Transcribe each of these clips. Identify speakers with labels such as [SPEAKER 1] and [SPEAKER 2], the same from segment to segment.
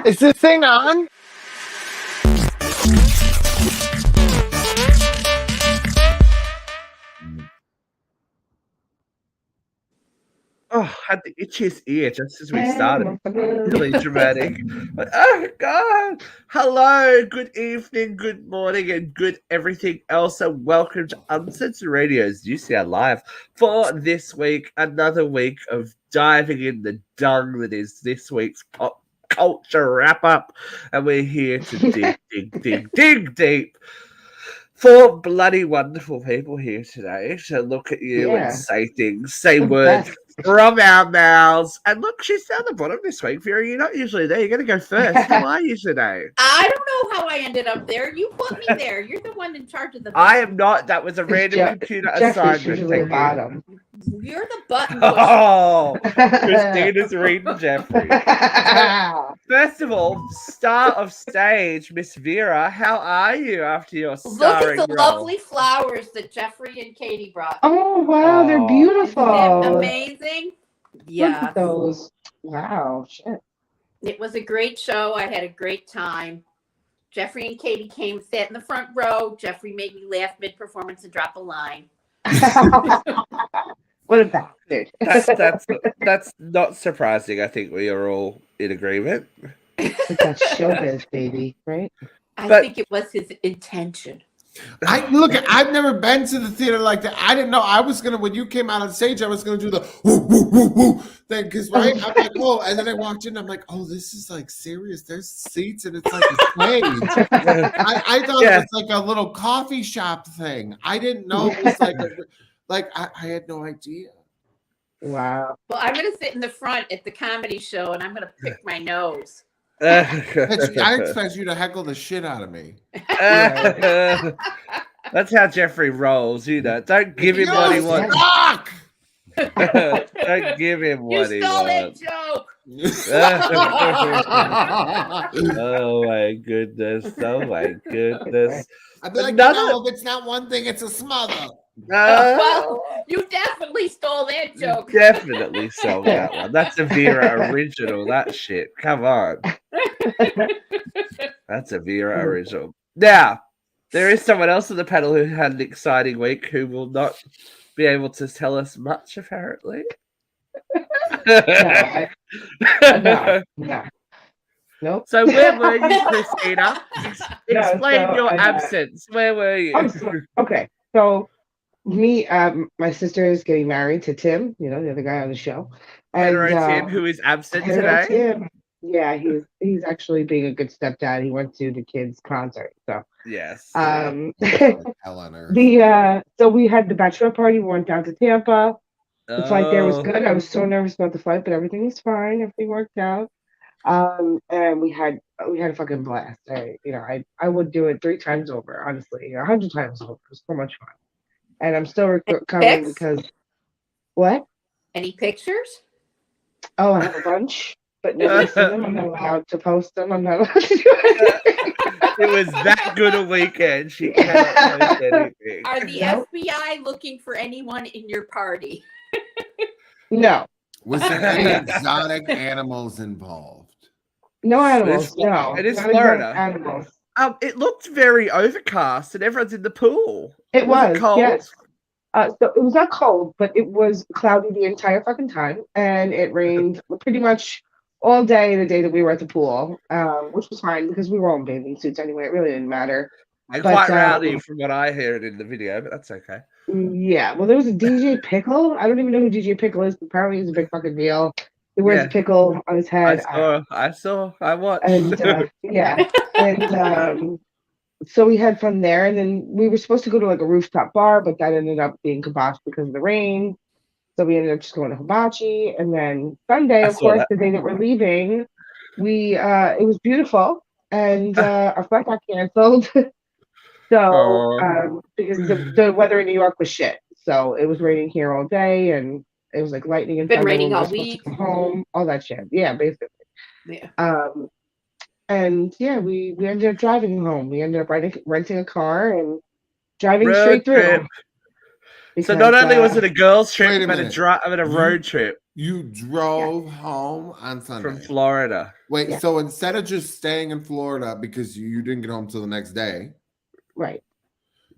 [SPEAKER 1] Is this thing on?
[SPEAKER 2] Oh, I had the itchiest ear just as we
[SPEAKER 3] Hey,
[SPEAKER 2] started.
[SPEAKER 3] motherfucker.
[SPEAKER 2] Really dramatic. But, oh, God. Hello, good evening, good morning, and good everything else. And welcome to Uncensored Radio's UCR Live for this week. Another week of diving in the dung that is this week's pop culture wrap up. And we're here to dig deep. Four bloody wonderful people here today to look at you and
[SPEAKER 3] Yeah,
[SPEAKER 2] say things, say
[SPEAKER 3] the
[SPEAKER 2] words
[SPEAKER 3] best.
[SPEAKER 2] from our mouths. And look, she's down the bottom this week. Vera, you're not usually there. You're going to go first. How are you today?
[SPEAKER 4] I don't know how I ended up there. You put me there. You're the one in charge of the
[SPEAKER 2] I
[SPEAKER 4] button.
[SPEAKER 2] am not. That was a random computer assignment.
[SPEAKER 3] Jeffrey's usually
[SPEAKER 2] Thank
[SPEAKER 3] the bottom.
[SPEAKER 4] You're the button pusher.
[SPEAKER 2] Oh, Christina's reading Jeffrey. First of all, star of stage, Miss Vera, how are you after your
[SPEAKER 4] Look at
[SPEAKER 2] starring
[SPEAKER 4] the
[SPEAKER 2] role?
[SPEAKER 4] lovely flowers that Jeffrey and Katie brought.
[SPEAKER 3] Oh wow, they're
[SPEAKER 2] Oh.
[SPEAKER 3] beautiful.
[SPEAKER 4] Isn't that amazing?
[SPEAKER 3] Look
[SPEAKER 4] Yeah.
[SPEAKER 3] at those. Wow, shit.
[SPEAKER 4] It was a great show. I had a great time. Jeffrey and Katie came, sat in the front row. Jeffrey made me laugh mid-performance and drop a line.
[SPEAKER 3] What a bastard.
[SPEAKER 2] That's not surprising. I think we are all in agreement.
[SPEAKER 3] But that's showbiz, baby, right?
[SPEAKER 4] I
[SPEAKER 2] But-
[SPEAKER 4] think it was his intention.
[SPEAKER 1] I've never been to the theater like that. I didn't know I was gonna, when you came out on stage, I was gonna do the woo woo woo woo thing, because right, I'm like, oh, and then I walked in, I'm like, oh, this is like serious. There's seats and it's like a stage. I thought
[SPEAKER 2] Yeah.
[SPEAKER 1] it was like a little coffee shop thing. I didn't know it was like I had no idea.
[SPEAKER 3] Wow.
[SPEAKER 4] Well, I'm going to sit in the front at the comedy show, and I'm going to pick my nose.
[SPEAKER 1] I expect you to heckle the shit out of me.
[SPEAKER 2] That's how Jeffrey rolls, you know. Don't give him what he
[SPEAKER 1] You
[SPEAKER 2] wants.
[SPEAKER 1] suck!
[SPEAKER 2] Don't give him
[SPEAKER 4] You
[SPEAKER 2] what he
[SPEAKER 4] stole that
[SPEAKER 2] wants.
[SPEAKER 4] joke.
[SPEAKER 2] Oh my goodness. Oh my goodness.
[SPEAKER 1] I'd be like,
[SPEAKER 2] Another-
[SPEAKER 1] no, if it's not one thing, it's a smother.
[SPEAKER 4] Well, you definitely stole that joke.
[SPEAKER 2] Definitely sold that one. That's a Vera original. That shit. Come on. That's a Vera original. Now, there is someone else on the panel who had an exciting week who will not be able to tell us much, apparently.
[SPEAKER 3] No. Nope.
[SPEAKER 2] So where were you, Christina? Explain
[SPEAKER 3] so
[SPEAKER 2] your
[SPEAKER 3] I-
[SPEAKER 2] absence. Where were you?
[SPEAKER 3] Okay, so me, my sister is getting married to Tim, the other guy on the show.
[SPEAKER 2] Hetero Tim, who is absent
[SPEAKER 3] Hetero
[SPEAKER 2] today.
[SPEAKER 3] Tim, yeah, he's actually being a good stepdad. He went to the kids' concert, so
[SPEAKER 2] Yes.
[SPEAKER 3] um,
[SPEAKER 1] Hell on earth.
[SPEAKER 3] so we had the bachelor party. We went down to Tampa. The flight there was
[SPEAKER 2] Oh.
[SPEAKER 3] good. I was so nervous about the flight, but everything was fine. Everything worked out. And we had a fucking blast. I would do it 3 times over, honestly, 100 times over. It was so much fun, and I'm still recovering
[SPEAKER 4] pics?
[SPEAKER 3] because what?
[SPEAKER 4] Any pictures?
[SPEAKER 3] Oh, I have a bunch, but nobody's seen them. I'm not allowed to post them. I'm not allowed to do anything.
[SPEAKER 2] It was that good a weekend. She cannot post anything.
[SPEAKER 4] Are the
[SPEAKER 3] Nope.
[SPEAKER 4] FBI looking for anyone in your party?
[SPEAKER 3] No,
[SPEAKER 1] Was there any exotic animals involved?
[SPEAKER 3] no animals. No,
[SPEAKER 2] It is
[SPEAKER 3] not exotic
[SPEAKER 2] Florida.
[SPEAKER 3] animals.
[SPEAKER 2] It looked very overcast, and everyone's in the pool.
[SPEAKER 3] It was
[SPEAKER 2] cold.
[SPEAKER 3] yes. So it was not cold, but it was cloudy the entire fucking time, and it rained pretty much all day the day that we were at the pool, which was fine because we were all in bathing suits anyway. It really didn't matter.
[SPEAKER 2] And
[SPEAKER 3] But,
[SPEAKER 2] quite rowdy from what I heard in the video, but that's okay.
[SPEAKER 3] Yeah, well, there was a DJ Pickle. I don't even know who DJ Pickle is, but apparently he's a big fucking deal. He wears
[SPEAKER 2] Yeah.
[SPEAKER 3] a pickle on his head.
[SPEAKER 2] I watched.
[SPEAKER 3] And yeah, and so we had fun there, and then we were supposed to go to like a rooftop bar, but that ended up being kiboshed because of the rain. So we ended up just going to hibachi, and then Sunday,
[SPEAKER 2] I
[SPEAKER 3] of
[SPEAKER 2] saw
[SPEAKER 3] course,
[SPEAKER 2] that.
[SPEAKER 3] the day that we're leaving, it was beautiful, and our flight got canceled. So because the weather in New York was shit, so it was raining here all day, and it was like lightning and
[SPEAKER 4] Been
[SPEAKER 3] thunder
[SPEAKER 4] raining
[SPEAKER 3] when we were
[SPEAKER 4] all
[SPEAKER 3] supposed to
[SPEAKER 4] week.
[SPEAKER 3] come home, all that shit. Yeah, basically.
[SPEAKER 4] Yeah.
[SPEAKER 3] And yeah, we ended up driving home. We ended up renting a car and driving
[SPEAKER 2] Road
[SPEAKER 3] straight through.
[SPEAKER 2] trip. So not only was it a girls'
[SPEAKER 1] Wait
[SPEAKER 2] trip,
[SPEAKER 1] a
[SPEAKER 2] but
[SPEAKER 1] minute.
[SPEAKER 2] a road trip
[SPEAKER 1] You drove home on Sunday
[SPEAKER 2] from Florida.
[SPEAKER 1] Wait,
[SPEAKER 3] Yeah.
[SPEAKER 1] so instead of just staying in Florida because you didn't get home till the next day,
[SPEAKER 3] right.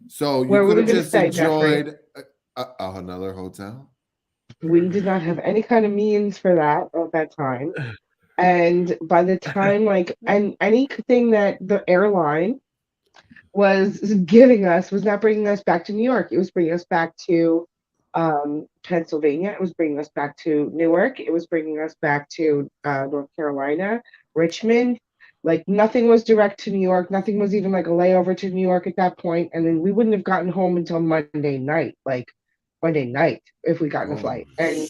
[SPEAKER 1] so you
[SPEAKER 3] Where were
[SPEAKER 1] could
[SPEAKER 3] we
[SPEAKER 1] have
[SPEAKER 3] gonna
[SPEAKER 1] just
[SPEAKER 3] stay, Jeffrey?
[SPEAKER 1] enjoyed another hotel?
[SPEAKER 3] We did not have any kind of means for that at that time. And by the time, and anything that the airline was giving us was not bringing us back to New York. It was bringing us back to Pennsylvania. It was bringing us back to Newark. It was bringing us back to North Carolina, Richmond. Like nothing was direct to New York. Nothing was even like a layover to New York at that point. And then we wouldn't have gotten home until Monday night, if we got in a flight. And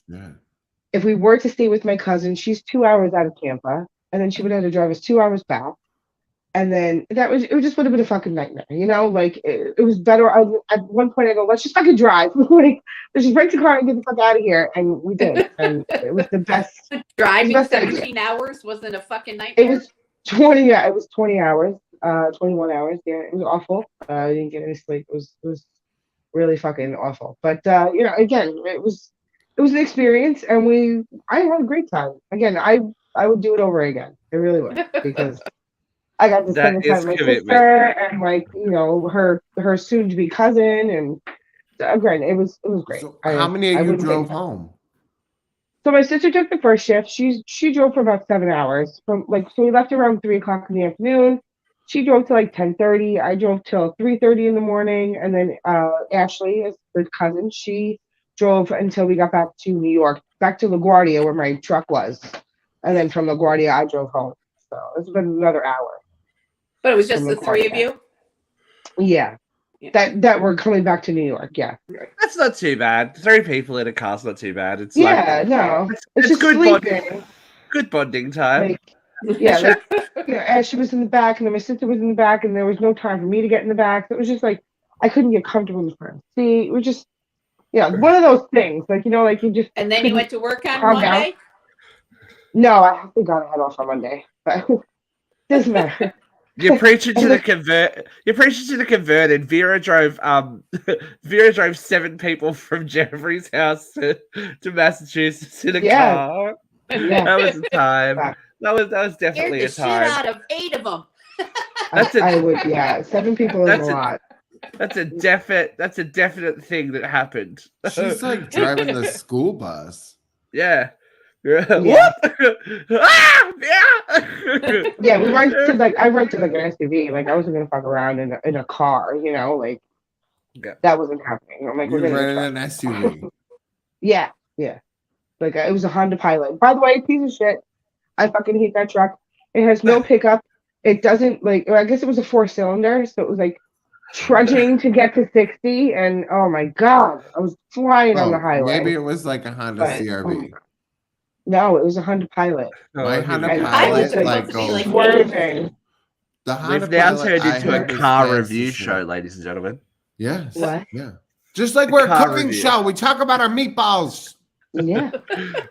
[SPEAKER 3] if we were to stay with my cousin, she's 2 hours out of Tampa, and then she would have to drive us 2 hours back. And then it just would have been a fucking nightmare, Like it was better. At one point, I go, let's just fucking drive. Like, let's just break the car and get the fuck out of here. And we did, and it was the best.
[SPEAKER 4] Driving
[SPEAKER 3] best
[SPEAKER 4] 17 hours wasn't a fucking nightmare.
[SPEAKER 3] It was 20. Yeah, it was 20 hours. 21 hours. Yeah, it was awful. I didn't get any sleep. It was really fucking awful. But again, it was an experience, and I had a great time. Again, I would do it over again. I really would, because I got to spend the time with my sister and her soon to be cousin, and again, it was great.
[SPEAKER 1] So how many of you drove home?
[SPEAKER 3] So my sister took the first shift. She drove for about 7 hours. So we left around 3:00 in the afternoon. She drove to 10:30. I drove till 3:30 in the morning, and then Ashley, is the cousin, she drove until we got back to New York, back to LaGuardia where my truck was, and then from LaGuardia I drove home. So it's been another hour.
[SPEAKER 4] But it was just the three of you?
[SPEAKER 3] Yeah. That were coming back to New York. Yeah.
[SPEAKER 2] That's not too bad. 3 people in a car's not too bad. It's
[SPEAKER 3] it's just
[SPEAKER 2] good
[SPEAKER 3] sleeping.
[SPEAKER 2] Good bonding time.
[SPEAKER 3] Ashley was in the back, and then my sister was in the back, and there was no time for me to get in the back. So it was just I couldn't get comfortable in the front seat. It was just one of those things. You just.
[SPEAKER 4] And then you went to work on Monday?
[SPEAKER 3] Down. No, I think I had off on Monday, but doesn't matter.
[SPEAKER 2] You're preaching to the convert. You're preaching to the converted. Vera drove 7 people from Jeffrey's house to Massachusetts in a car.
[SPEAKER 3] Yeah.
[SPEAKER 2] That was a time. That was definitely a time.
[SPEAKER 4] Shit out of 8 of them.
[SPEAKER 3] I would. 7 people is a lot.
[SPEAKER 2] That's a definite thing that happened.
[SPEAKER 1] She's driving the school bus.
[SPEAKER 2] Yeah.
[SPEAKER 3] Yeah.
[SPEAKER 2] Yeah.
[SPEAKER 3] Yeah, we rented I rented an SUV. I wasn't gonna fuck around in a car, that wasn't happening. I'm
[SPEAKER 1] You're renting an SUV.
[SPEAKER 3] Yeah. It was a Honda Pilot. By the way, piece of shit. I fucking hate that truck. It has no pickup. It doesn't I guess it was a 4-cylinder, so it was trudging to get to 60, and oh my god, I was flying on the highway.
[SPEAKER 1] Maybe it was a Honda CRV.
[SPEAKER 3] No, it was a Honda Pilot.
[SPEAKER 1] My Honda Pilot,
[SPEAKER 2] the Honda Pilot turned into a car review show, ladies and gentlemen.
[SPEAKER 1] Yes.
[SPEAKER 3] What?
[SPEAKER 1] Yeah. Just like we're a cooking show, we talk about our meatballs.
[SPEAKER 3] Yeah.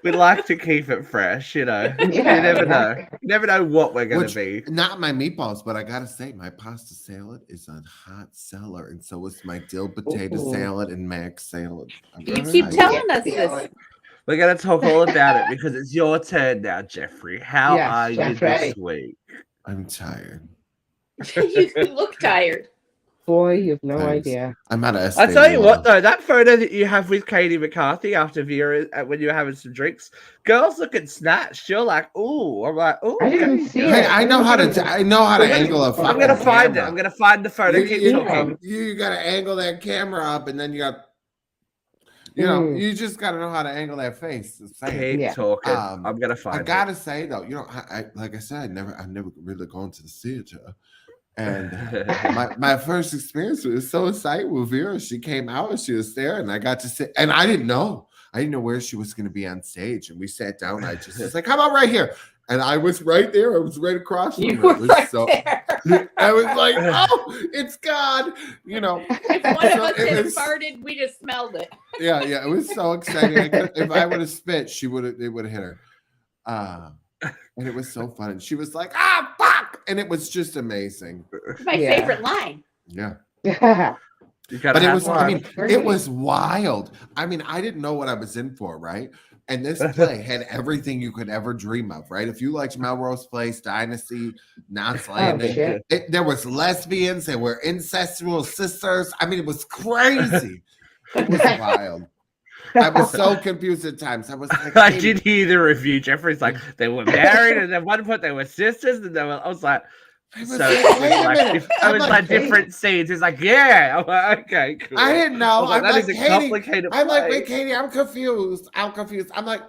[SPEAKER 2] We like to keep it fresh, You never know. You never know what we're going to be.
[SPEAKER 1] Not my meatballs, but I got to say, my pasta salad is a hot seller. And so is my dill potato salad and mac salad.
[SPEAKER 4] You keep telling us this.
[SPEAKER 2] We're going to talk all about it because it's your turn now, Jeffrey. How are you this week?
[SPEAKER 1] I'm tired.
[SPEAKER 4] You look tired.
[SPEAKER 3] Boy, you have no idea.
[SPEAKER 1] I'm out of.
[SPEAKER 2] I'll tell you what, though, that photo that you have with Katie McCarthy after Vera, when you were having some drinks, girls looking snatched. You're like, ooh. I'm like, ooh.
[SPEAKER 3] I didn't see it.
[SPEAKER 1] I know how to angle a fucking
[SPEAKER 2] I'm gonna find
[SPEAKER 1] camera.
[SPEAKER 2] it. I'm gonna find the photo. Keep talking.
[SPEAKER 1] You gotta angle that camera up, and then you got. You just gotta know how to angle that face.
[SPEAKER 2] Keep talking. I'm gonna find.
[SPEAKER 1] I gotta say though, I like I said, I never really gone to the theater. And my first experience was so excited with Vera. She came out and she was there, and I got to sit. And I didn't know where she was going to be on stage. And we sat down. I just was like, "How about right here?" And I was right there. I was right across from her. It was there. I was like, "Oh, it's God!"
[SPEAKER 4] If one of us had farted, we just smelled it.
[SPEAKER 1] Yeah. It was so exciting. If I would have spit, it would have hit her. And it was so fun. And she was like, fuck. And it was just amazing.
[SPEAKER 4] It's my favorite line.
[SPEAKER 1] Yeah.
[SPEAKER 2] You gotta
[SPEAKER 1] But it
[SPEAKER 2] have
[SPEAKER 1] was,
[SPEAKER 2] one.
[SPEAKER 1] I mean, it was wild. I mean, I didn't know what I was in for, right? And this play had everything you could ever dream of, right? If you liked Melrose Place, Dynasty, Knots Landing,
[SPEAKER 3] shit.
[SPEAKER 1] there was lesbians, there were incestual sisters. I mean, it was crazy. It was wild. I was so confused at times. I was like,
[SPEAKER 2] I
[SPEAKER 1] "Hey,
[SPEAKER 2] did hear the review. Jeffrey's like, they were married, and at one point they were sisters, and they were, I was like,
[SPEAKER 1] I was
[SPEAKER 2] so
[SPEAKER 1] like,
[SPEAKER 2] it was
[SPEAKER 1] wait a
[SPEAKER 2] like,
[SPEAKER 1] minute.
[SPEAKER 2] it
[SPEAKER 1] I'm
[SPEAKER 2] was
[SPEAKER 1] like,
[SPEAKER 2] like different scenes. He's like, yeah. I'm like, okay, cool.
[SPEAKER 1] I didn't know.
[SPEAKER 2] I was like,
[SPEAKER 1] I'm
[SPEAKER 2] that
[SPEAKER 1] like,
[SPEAKER 2] is a
[SPEAKER 1] Katie,
[SPEAKER 2] complicated
[SPEAKER 1] I'm like,
[SPEAKER 2] play.
[SPEAKER 1] wait, Katie, I'm confused. I'm like,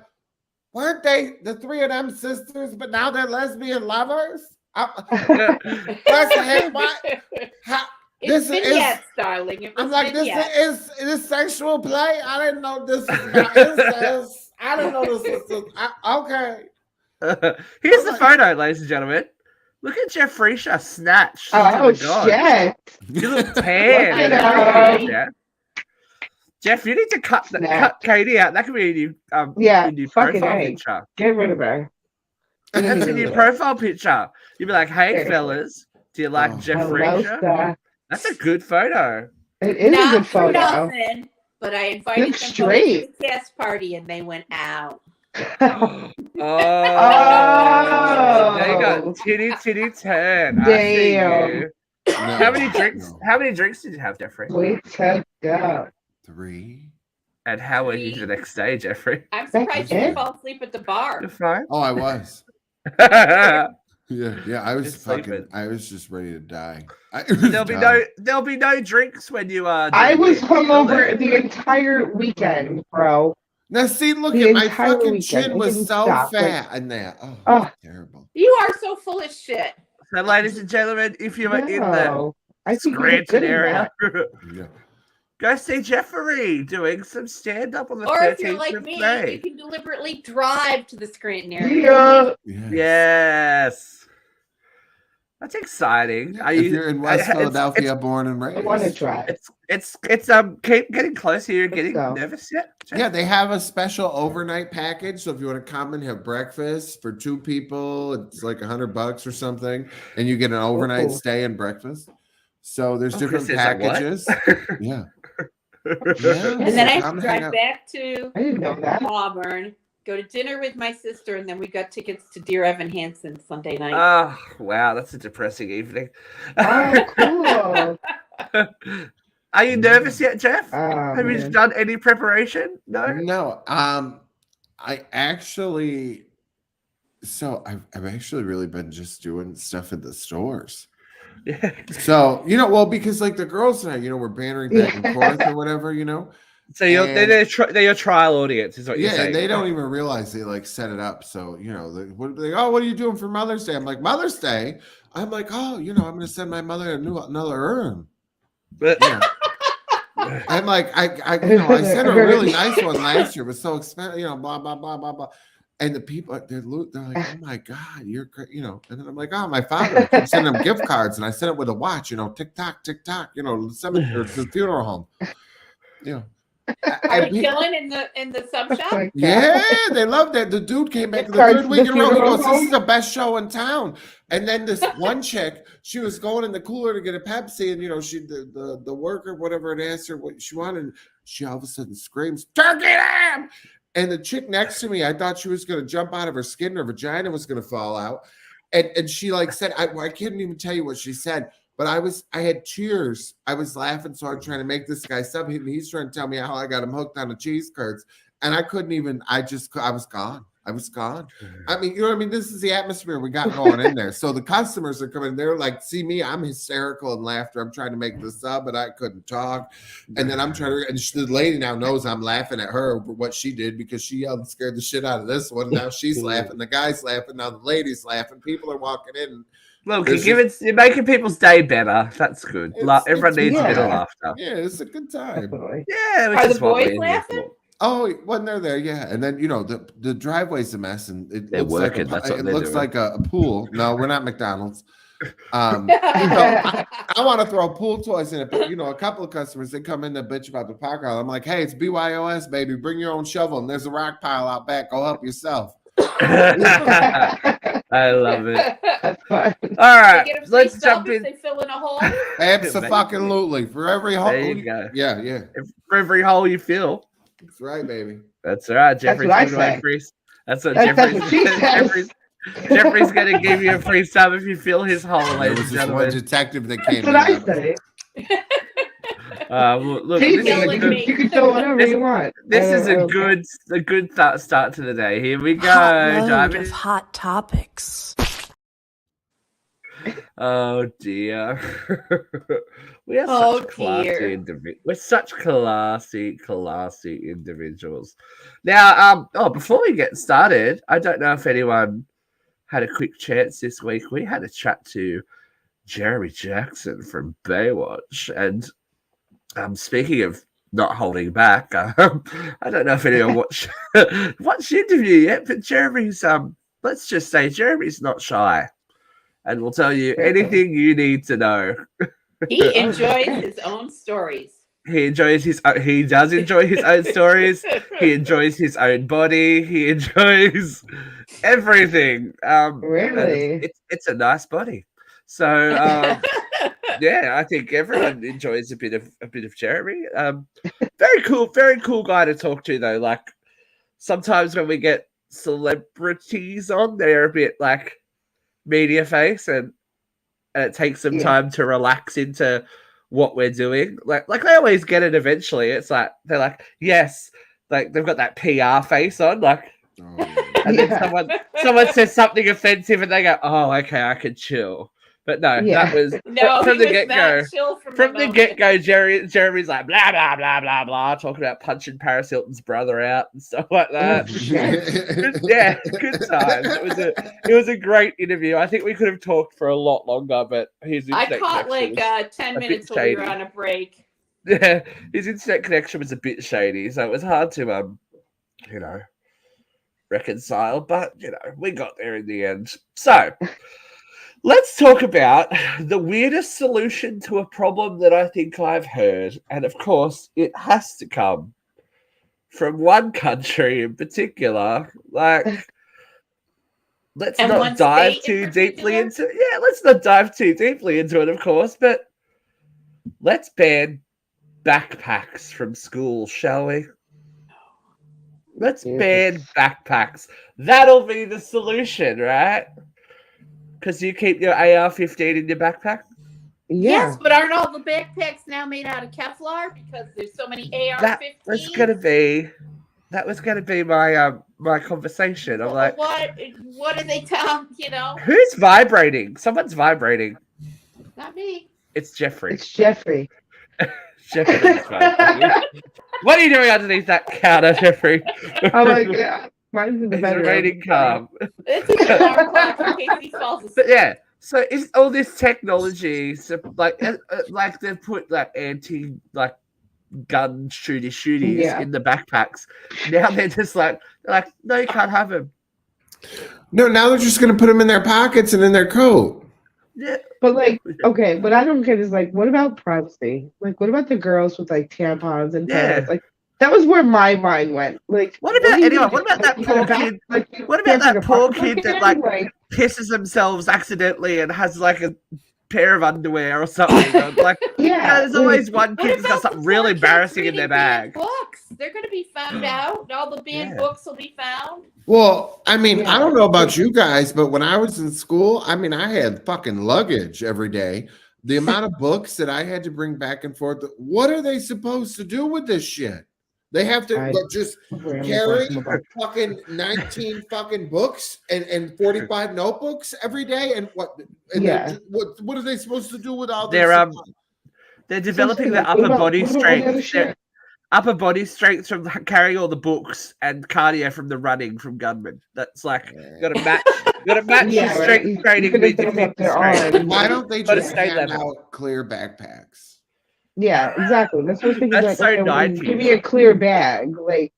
[SPEAKER 1] weren't they the three of them sisters, but now they're lesbian lovers? What's the heck? What? How,
[SPEAKER 4] It's
[SPEAKER 1] this is,
[SPEAKER 4] vignettes, darling. It was
[SPEAKER 1] I'm like,
[SPEAKER 4] vignettes.
[SPEAKER 1] this sexual play? I didn't know this was about incest. I didn't know this was, okay.
[SPEAKER 2] Here's the photo, ladies and gentlemen. Look at Jeff Reisha snatched.
[SPEAKER 3] Oh
[SPEAKER 2] into the god.
[SPEAKER 3] shit!
[SPEAKER 2] You look tan.
[SPEAKER 3] Look at
[SPEAKER 2] That's
[SPEAKER 3] her.
[SPEAKER 2] Jeff. Jeff, you need to cut
[SPEAKER 3] Snatch.
[SPEAKER 2] Katie out. That could be a new,
[SPEAKER 3] Yeah,
[SPEAKER 2] a new
[SPEAKER 3] fucking
[SPEAKER 2] profile
[SPEAKER 3] A.
[SPEAKER 2] picture.
[SPEAKER 3] Get rid of her.
[SPEAKER 2] That's a new profile picture. You'd be like, hey,
[SPEAKER 3] Seriously.
[SPEAKER 2] fellas, do you like
[SPEAKER 1] Oh.
[SPEAKER 2] Jeff
[SPEAKER 3] Hello,
[SPEAKER 2] Reisha?
[SPEAKER 3] sir.
[SPEAKER 2] That's a good photo.
[SPEAKER 3] It is a
[SPEAKER 4] Not
[SPEAKER 3] good
[SPEAKER 4] for
[SPEAKER 3] photo.
[SPEAKER 4] nothing, but I invited
[SPEAKER 3] Look
[SPEAKER 4] them
[SPEAKER 3] straight.
[SPEAKER 4] both to the cast party and they went out.
[SPEAKER 2] Oh,
[SPEAKER 3] Oh.
[SPEAKER 2] there you go. Titty turn. I see
[SPEAKER 3] Damn.
[SPEAKER 2] you.
[SPEAKER 1] No,
[SPEAKER 2] How many drinks?
[SPEAKER 1] no.
[SPEAKER 2] How many drinks did you have, Jeffrey?
[SPEAKER 3] We took go.
[SPEAKER 1] 3.
[SPEAKER 2] And how were you the next day, Jeffrey?
[SPEAKER 4] I'm surprised you
[SPEAKER 3] it?
[SPEAKER 4] didn't fall asleep at the bar.
[SPEAKER 2] You're fine.
[SPEAKER 1] Oh, I was.
[SPEAKER 2] there'll
[SPEAKER 1] Yeah, I was
[SPEAKER 2] Just
[SPEAKER 1] fucking.
[SPEAKER 2] sleeping.
[SPEAKER 1] I was just ready to die.
[SPEAKER 2] there'll be no drinks when you
[SPEAKER 3] I was
[SPEAKER 2] will there?
[SPEAKER 3] hungover the entire weekend, bro.
[SPEAKER 1] Now see, look
[SPEAKER 3] The
[SPEAKER 1] at my
[SPEAKER 3] entire
[SPEAKER 1] fucking
[SPEAKER 3] weekend.
[SPEAKER 1] chin
[SPEAKER 3] It
[SPEAKER 1] was
[SPEAKER 3] didn't
[SPEAKER 1] so
[SPEAKER 3] stop,
[SPEAKER 1] fat in there. Oh,
[SPEAKER 3] Oh.
[SPEAKER 1] terrible.
[SPEAKER 4] You are so full of shit.
[SPEAKER 2] So, ladies and gentlemen, if you were in the
[SPEAKER 3] No. I think you look
[SPEAKER 2] Scranton
[SPEAKER 3] good in
[SPEAKER 2] area,
[SPEAKER 1] Yeah.
[SPEAKER 2] go see Jeffrey doing some stand up on the
[SPEAKER 4] Or if you're
[SPEAKER 2] 13th
[SPEAKER 4] like
[SPEAKER 2] of
[SPEAKER 4] me,
[SPEAKER 2] May.
[SPEAKER 4] you can deliberately drive to the Scranton
[SPEAKER 3] that.
[SPEAKER 4] area.
[SPEAKER 3] Yeah.
[SPEAKER 1] Yes.
[SPEAKER 2] Yes. That's exciting. Are
[SPEAKER 1] If
[SPEAKER 2] you,
[SPEAKER 1] you're in West
[SPEAKER 2] it's-
[SPEAKER 1] Philadelphia, born and
[SPEAKER 3] I want to
[SPEAKER 1] raised.
[SPEAKER 3] try.
[SPEAKER 2] It's keep getting closer. You're
[SPEAKER 3] Let's
[SPEAKER 2] getting
[SPEAKER 3] go.
[SPEAKER 2] nervous yet? Jeff?
[SPEAKER 1] Yeah, they have a special overnight package. So if you want to come and have breakfast for 2 people, it's like $100 or something, and you get an overnight
[SPEAKER 3] Ooh.
[SPEAKER 1] stay and breakfast. So there's
[SPEAKER 2] Oh,
[SPEAKER 1] different
[SPEAKER 2] Chris, is that what?
[SPEAKER 1] packages. Yeah.
[SPEAKER 4] And then I have
[SPEAKER 1] Come
[SPEAKER 4] to
[SPEAKER 1] hang
[SPEAKER 4] drive
[SPEAKER 1] out.
[SPEAKER 4] back to
[SPEAKER 3] I didn't know that.
[SPEAKER 4] Auburn, go to dinner with my sister, and then we got tickets to Dear Evan Hansen Sunday night.
[SPEAKER 2] Oh, wow. That's a depressing evening.
[SPEAKER 3] Oh, cool.
[SPEAKER 2] Are you nervous yet, Jeff?
[SPEAKER 3] Oh,
[SPEAKER 2] Have you
[SPEAKER 3] man.
[SPEAKER 2] done any preparation? No.
[SPEAKER 1] No, I actually, I've actually really been just doing stuff at the stores.
[SPEAKER 2] Yeah.
[SPEAKER 1] So, well, because like the girls and I, we're bantering back and forth or whatever,
[SPEAKER 2] So you're,
[SPEAKER 1] And-
[SPEAKER 2] they're your trial audience, is what you're
[SPEAKER 1] Yeah,
[SPEAKER 2] saying.
[SPEAKER 1] and they don't even realize they like set it up. So, what are you doing for Mother's Day? I'm like, Mother's Day? I'm like, oh, I'm going to send my mother another urn.
[SPEAKER 2] But
[SPEAKER 1] Yeah. I'm like, I sent her a really nice one last year. It was so expensive, blah, blah, blah, blah, blah. And the people, they're like, oh my God, you're great, and then I'm like, oh, my father, I'm sending him gift cards. And I sent it with a watch, tick tock, the cemetery or the funeral home.
[SPEAKER 4] Are you chilling in the sub
[SPEAKER 3] Oh
[SPEAKER 4] shop?
[SPEAKER 3] my God.
[SPEAKER 1] Yeah, they loved that. The dude came back
[SPEAKER 3] Gift
[SPEAKER 1] the
[SPEAKER 3] cards
[SPEAKER 1] third
[SPEAKER 3] to
[SPEAKER 1] week
[SPEAKER 3] the
[SPEAKER 1] in a row. He
[SPEAKER 3] funeral
[SPEAKER 1] goes, "This is
[SPEAKER 3] home?
[SPEAKER 1] the best show in town." And then this one chick, she was going in the cooler to get a Pepsi, and she the worker, whatever, had asked her what she wanted. And she all of a sudden screams, "Turkey lamb!" And the chick next to me, I thought she was going to jump out of her skin, her vagina was going to fall out. And she said, I can't even tell you what she said. But I had tears. I was laughing, so I'm trying to make this guy sub. He's trying to tell me how I got him hooked on the cheese curds, and I couldn't even. I was gone. I was gone. I mean, you know what I mean? This is the atmosphere we got going in there. So the customers are coming. They're like, see me. I'm hysterical in laughter. I'm trying to make the sub, but I couldn't talk. And then I'm trying to. And the lady now knows I'm laughing at her for what she did because she yelled and scared the shit out of this one. Now she's laughing. The guy's laughing. Now the lady's laughing. People are walking in.
[SPEAKER 2] Look,
[SPEAKER 1] This
[SPEAKER 2] you're making people's day better. That's good. Everyone needs a bit of
[SPEAKER 3] yeah.
[SPEAKER 2] laughter.
[SPEAKER 1] Yeah, it's a good time.
[SPEAKER 3] Definitely.
[SPEAKER 2] Yeah, which
[SPEAKER 4] Are
[SPEAKER 2] is
[SPEAKER 4] the
[SPEAKER 2] what
[SPEAKER 4] boys
[SPEAKER 2] we're here
[SPEAKER 4] laughing?
[SPEAKER 2] for.
[SPEAKER 1] Oh, when they're there, yeah. And then the driveway's a mess, and it
[SPEAKER 2] They're
[SPEAKER 1] looks
[SPEAKER 2] working,
[SPEAKER 1] like
[SPEAKER 2] that's what
[SPEAKER 1] it
[SPEAKER 2] they're
[SPEAKER 1] looks
[SPEAKER 2] doing.
[SPEAKER 1] like a pool. No, we're not McDonald's. I want to throw pool toys in it, but a couple of customers they come in to bitch about the park lot. I'm like, hey, it's BYOS, baby. Bring your own shovel, and there's a rock pile out back. Go help yourself.
[SPEAKER 2] I love it.
[SPEAKER 3] That's fun.
[SPEAKER 2] All
[SPEAKER 4] They
[SPEAKER 2] right,
[SPEAKER 4] get a free
[SPEAKER 2] let's
[SPEAKER 4] sub
[SPEAKER 2] jump
[SPEAKER 4] if
[SPEAKER 2] in.
[SPEAKER 4] they fill in a hole.
[SPEAKER 1] Absolutely. For every hole.
[SPEAKER 2] There you go.
[SPEAKER 1] Yeah, yeah.
[SPEAKER 2] For every hole you fill.
[SPEAKER 1] That's right, baby.
[SPEAKER 2] That's all right.
[SPEAKER 3] That's
[SPEAKER 2] Jeffrey's
[SPEAKER 3] what I
[SPEAKER 2] giving away
[SPEAKER 3] say.
[SPEAKER 2] free. That's what
[SPEAKER 3] That's
[SPEAKER 2] Jeffrey's.
[SPEAKER 3] what she says.
[SPEAKER 2] Jeffrey's going to give you a free sub if you fill his hole,
[SPEAKER 1] There
[SPEAKER 2] ladies
[SPEAKER 1] was
[SPEAKER 2] and
[SPEAKER 1] this one
[SPEAKER 2] gentlemen.
[SPEAKER 1] detective that
[SPEAKER 3] That's
[SPEAKER 1] came
[SPEAKER 3] what
[SPEAKER 1] in.
[SPEAKER 3] I say.
[SPEAKER 2] Look,
[SPEAKER 3] She
[SPEAKER 2] this
[SPEAKER 3] says
[SPEAKER 2] is a
[SPEAKER 4] Killing
[SPEAKER 2] good.
[SPEAKER 4] me.
[SPEAKER 3] you can fill whatever you want.
[SPEAKER 2] This is
[SPEAKER 3] I
[SPEAKER 2] a
[SPEAKER 3] don't care.
[SPEAKER 2] good start to the day. Here we go.
[SPEAKER 5] Hot load
[SPEAKER 2] Diving
[SPEAKER 5] of hot topics.
[SPEAKER 2] Oh dear. We are
[SPEAKER 4] Oh,
[SPEAKER 2] such classy
[SPEAKER 4] dear.
[SPEAKER 2] individuals. We're such classy individuals. Now, before we get started, I don't know if anyone had a quick chance this week. We had a chat to Jeremy Jackson from Baywatch. And speaking of not holding back, I don't know if anyone watched the interview yet, but Jeremy's let's just say Jeremy's not shy. And we'll tell you anything you need to know.
[SPEAKER 4] He enjoys his own stories.
[SPEAKER 2] He does enjoy his own stories. He enjoys his own body. He enjoys everything.
[SPEAKER 3] Really?
[SPEAKER 2] It's a nice body. So yeah, I think everyone enjoys a bit of Jeremy. Very cool guy to talk to though. Like sometimes when we get celebrities on, they're a bit like media face and it takes some time to relax into what we're doing. Like they always get it eventually. It's like they're like, yes, like they've got that PR face on, like and then someone says something offensive and they go, oh, okay, I can chill. But no, that was from the get-go. From the get-go, Jeremy's like blah blah blah blah blah, talking about punching Paris Hilton's brother out and stuff like that. Yeah, good time. It was a great interview. I think we could have talked for a lot longer, but
[SPEAKER 4] I caught like 10 minutes while we were on a break.
[SPEAKER 2] Yeah, his internet connection was a bit shady, so it was hard to reconcile. But we got there in the end. So. Let's talk about the weirdest solution to a problem that I think I've heard. And of course, it has to come from one country in particular. Like, let's not dive too deeply into it. Yeah, let's not dive too deeply into it, of course. But let's ban backpacks from school, shall we? Let's ban backpacks. That'll be the solution, right? Because you keep your AR-15 in your backpack?
[SPEAKER 3] Yeah.
[SPEAKER 4] Yes, but aren't all the backpacks now made out of Kevlar because there's so many AR-15s?
[SPEAKER 2] That was gonna be my my conversation. I'm like,
[SPEAKER 4] what do they tell
[SPEAKER 2] Who's vibrating? Someone's vibrating.
[SPEAKER 4] Not me.
[SPEAKER 2] It's Jeffrey.
[SPEAKER 3] It's Jeffrey.
[SPEAKER 2] Jeffrey's vibrating. What are you doing underneath that counter, Jeffrey?
[SPEAKER 3] Oh my god. Mine's in the bedroom.
[SPEAKER 2] Remaining calm.
[SPEAKER 4] It's an alarm clock in case he falls asleep.
[SPEAKER 2] But yeah, so is all this technology, so like they've put like anti like gun shooties in the backpacks. Now they're just like no, you can't have them.
[SPEAKER 1] No, now they're just gonna put them in their pockets and in their coat.
[SPEAKER 2] Yeah,
[SPEAKER 3] but like okay, what I don't get is like, what about privacy? Like, what about the girls with like tampons and pads? Like. That was where my mind went. Like,
[SPEAKER 2] what about anyone? What about that poor kid? What about that poor kid that like pisses themselves accidentally and has like a pair of underwear or something? Like, there's always one kid that's got something really embarrassing in their bag.
[SPEAKER 4] Books, they're going to be found out. All the banned books will be found.
[SPEAKER 1] Well, I mean, I don't know about you guys, but when I was in school, I mean, I had fucking luggage every day. The amount of books that I had to bring back and forth. What are they supposed to do with this shit? They have to just carry fucking 19 fucking books and 45 notebooks every day. And what are they supposed to do with all this?
[SPEAKER 2] They're developing their upper body strength. Upper body strength from carrying all the books and cardio from the running from gunmen. That's like got to match your strength training with your fitness training.
[SPEAKER 1] Why don't they just hand out clear backpacks?
[SPEAKER 3] Yeah, exactly. That's what I was thinking.
[SPEAKER 2] That's
[SPEAKER 3] like,
[SPEAKER 2] so 90s.
[SPEAKER 3] Give me a clear bag, like.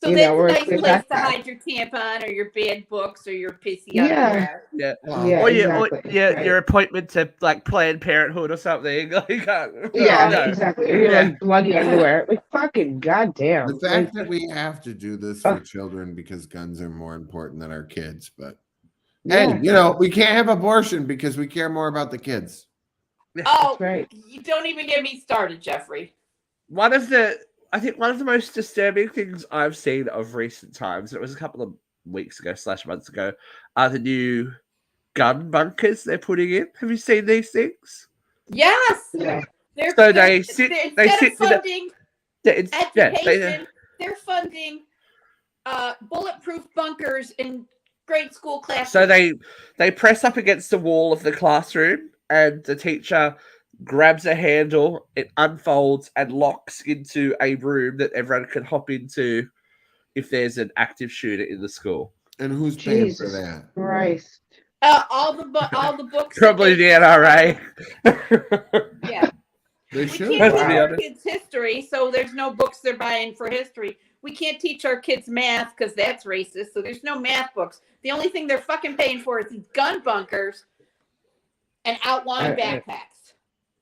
[SPEAKER 4] So that's a nice place to hide your tampon or your bad books or your pissy underwear.
[SPEAKER 2] Yeah.
[SPEAKER 3] Or
[SPEAKER 2] your appointment to like Planned Parenthood or something.
[SPEAKER 3] Exactly. Or like bloody underwear. Like fucking goddamn.
[SPEAKER 1] The fact that we have to do this for children because guns are more important than our kids, but Hey, we can't have abortion because we care more about the kids.
[SPEAKER 4] Oh,
[SPEAKER 3] That's right.
[SPEAKER 4] you don't even get me started, Jeffrey.
[SPEAKER 2] I think one of the most disturbing things I've seen of recent times, it was a couple of weeks ago / months ago, are the new gun bunkers they're putting in. Have you seen these things?
[SPEAKER 4] Yes.
[SPEAKER 3] Yeah.
[SPEAKER 2] So they sit
[SPEAKER 4] instead of funding
[SPEAKER 2] education,
[SPEAKER 4] they're funding bulletproof bunkers in grade school classes.
[SPEAKER 2] so they press up against the wall of the classroom, and the teacher grabs a handle, it unfolds and locks into a room that everyone can hop into if there's an active shooter in the school.
[SPEAKER 1] And who's paying for
[SPEAKER 3] Jesus
[SPEAKER 1] that?
[SPEAKER 3] Christ.
[SPEAKER 4] all the books.
[SPEAKER 2] Probably the NRA.
[SPEAKER 4] Yeah.
[SPEAKER 1] They
[SPEAKER 4] We
[SPEAKER 1] should.
[SPEAKER 4] can't
[SPEAKER 2] Let's
[SPEAKER 4] teach
[SPEAKER 2] be
[SPEAKER 4] our
[SPEAKER 2] honest.
[SPEAKER 4] kids history, so there's no books they're buying for history. We can't teach our kids math because that's racist, so there's no math books. The only thing they're fucking paying for is these gun bunkers and outline backpacks.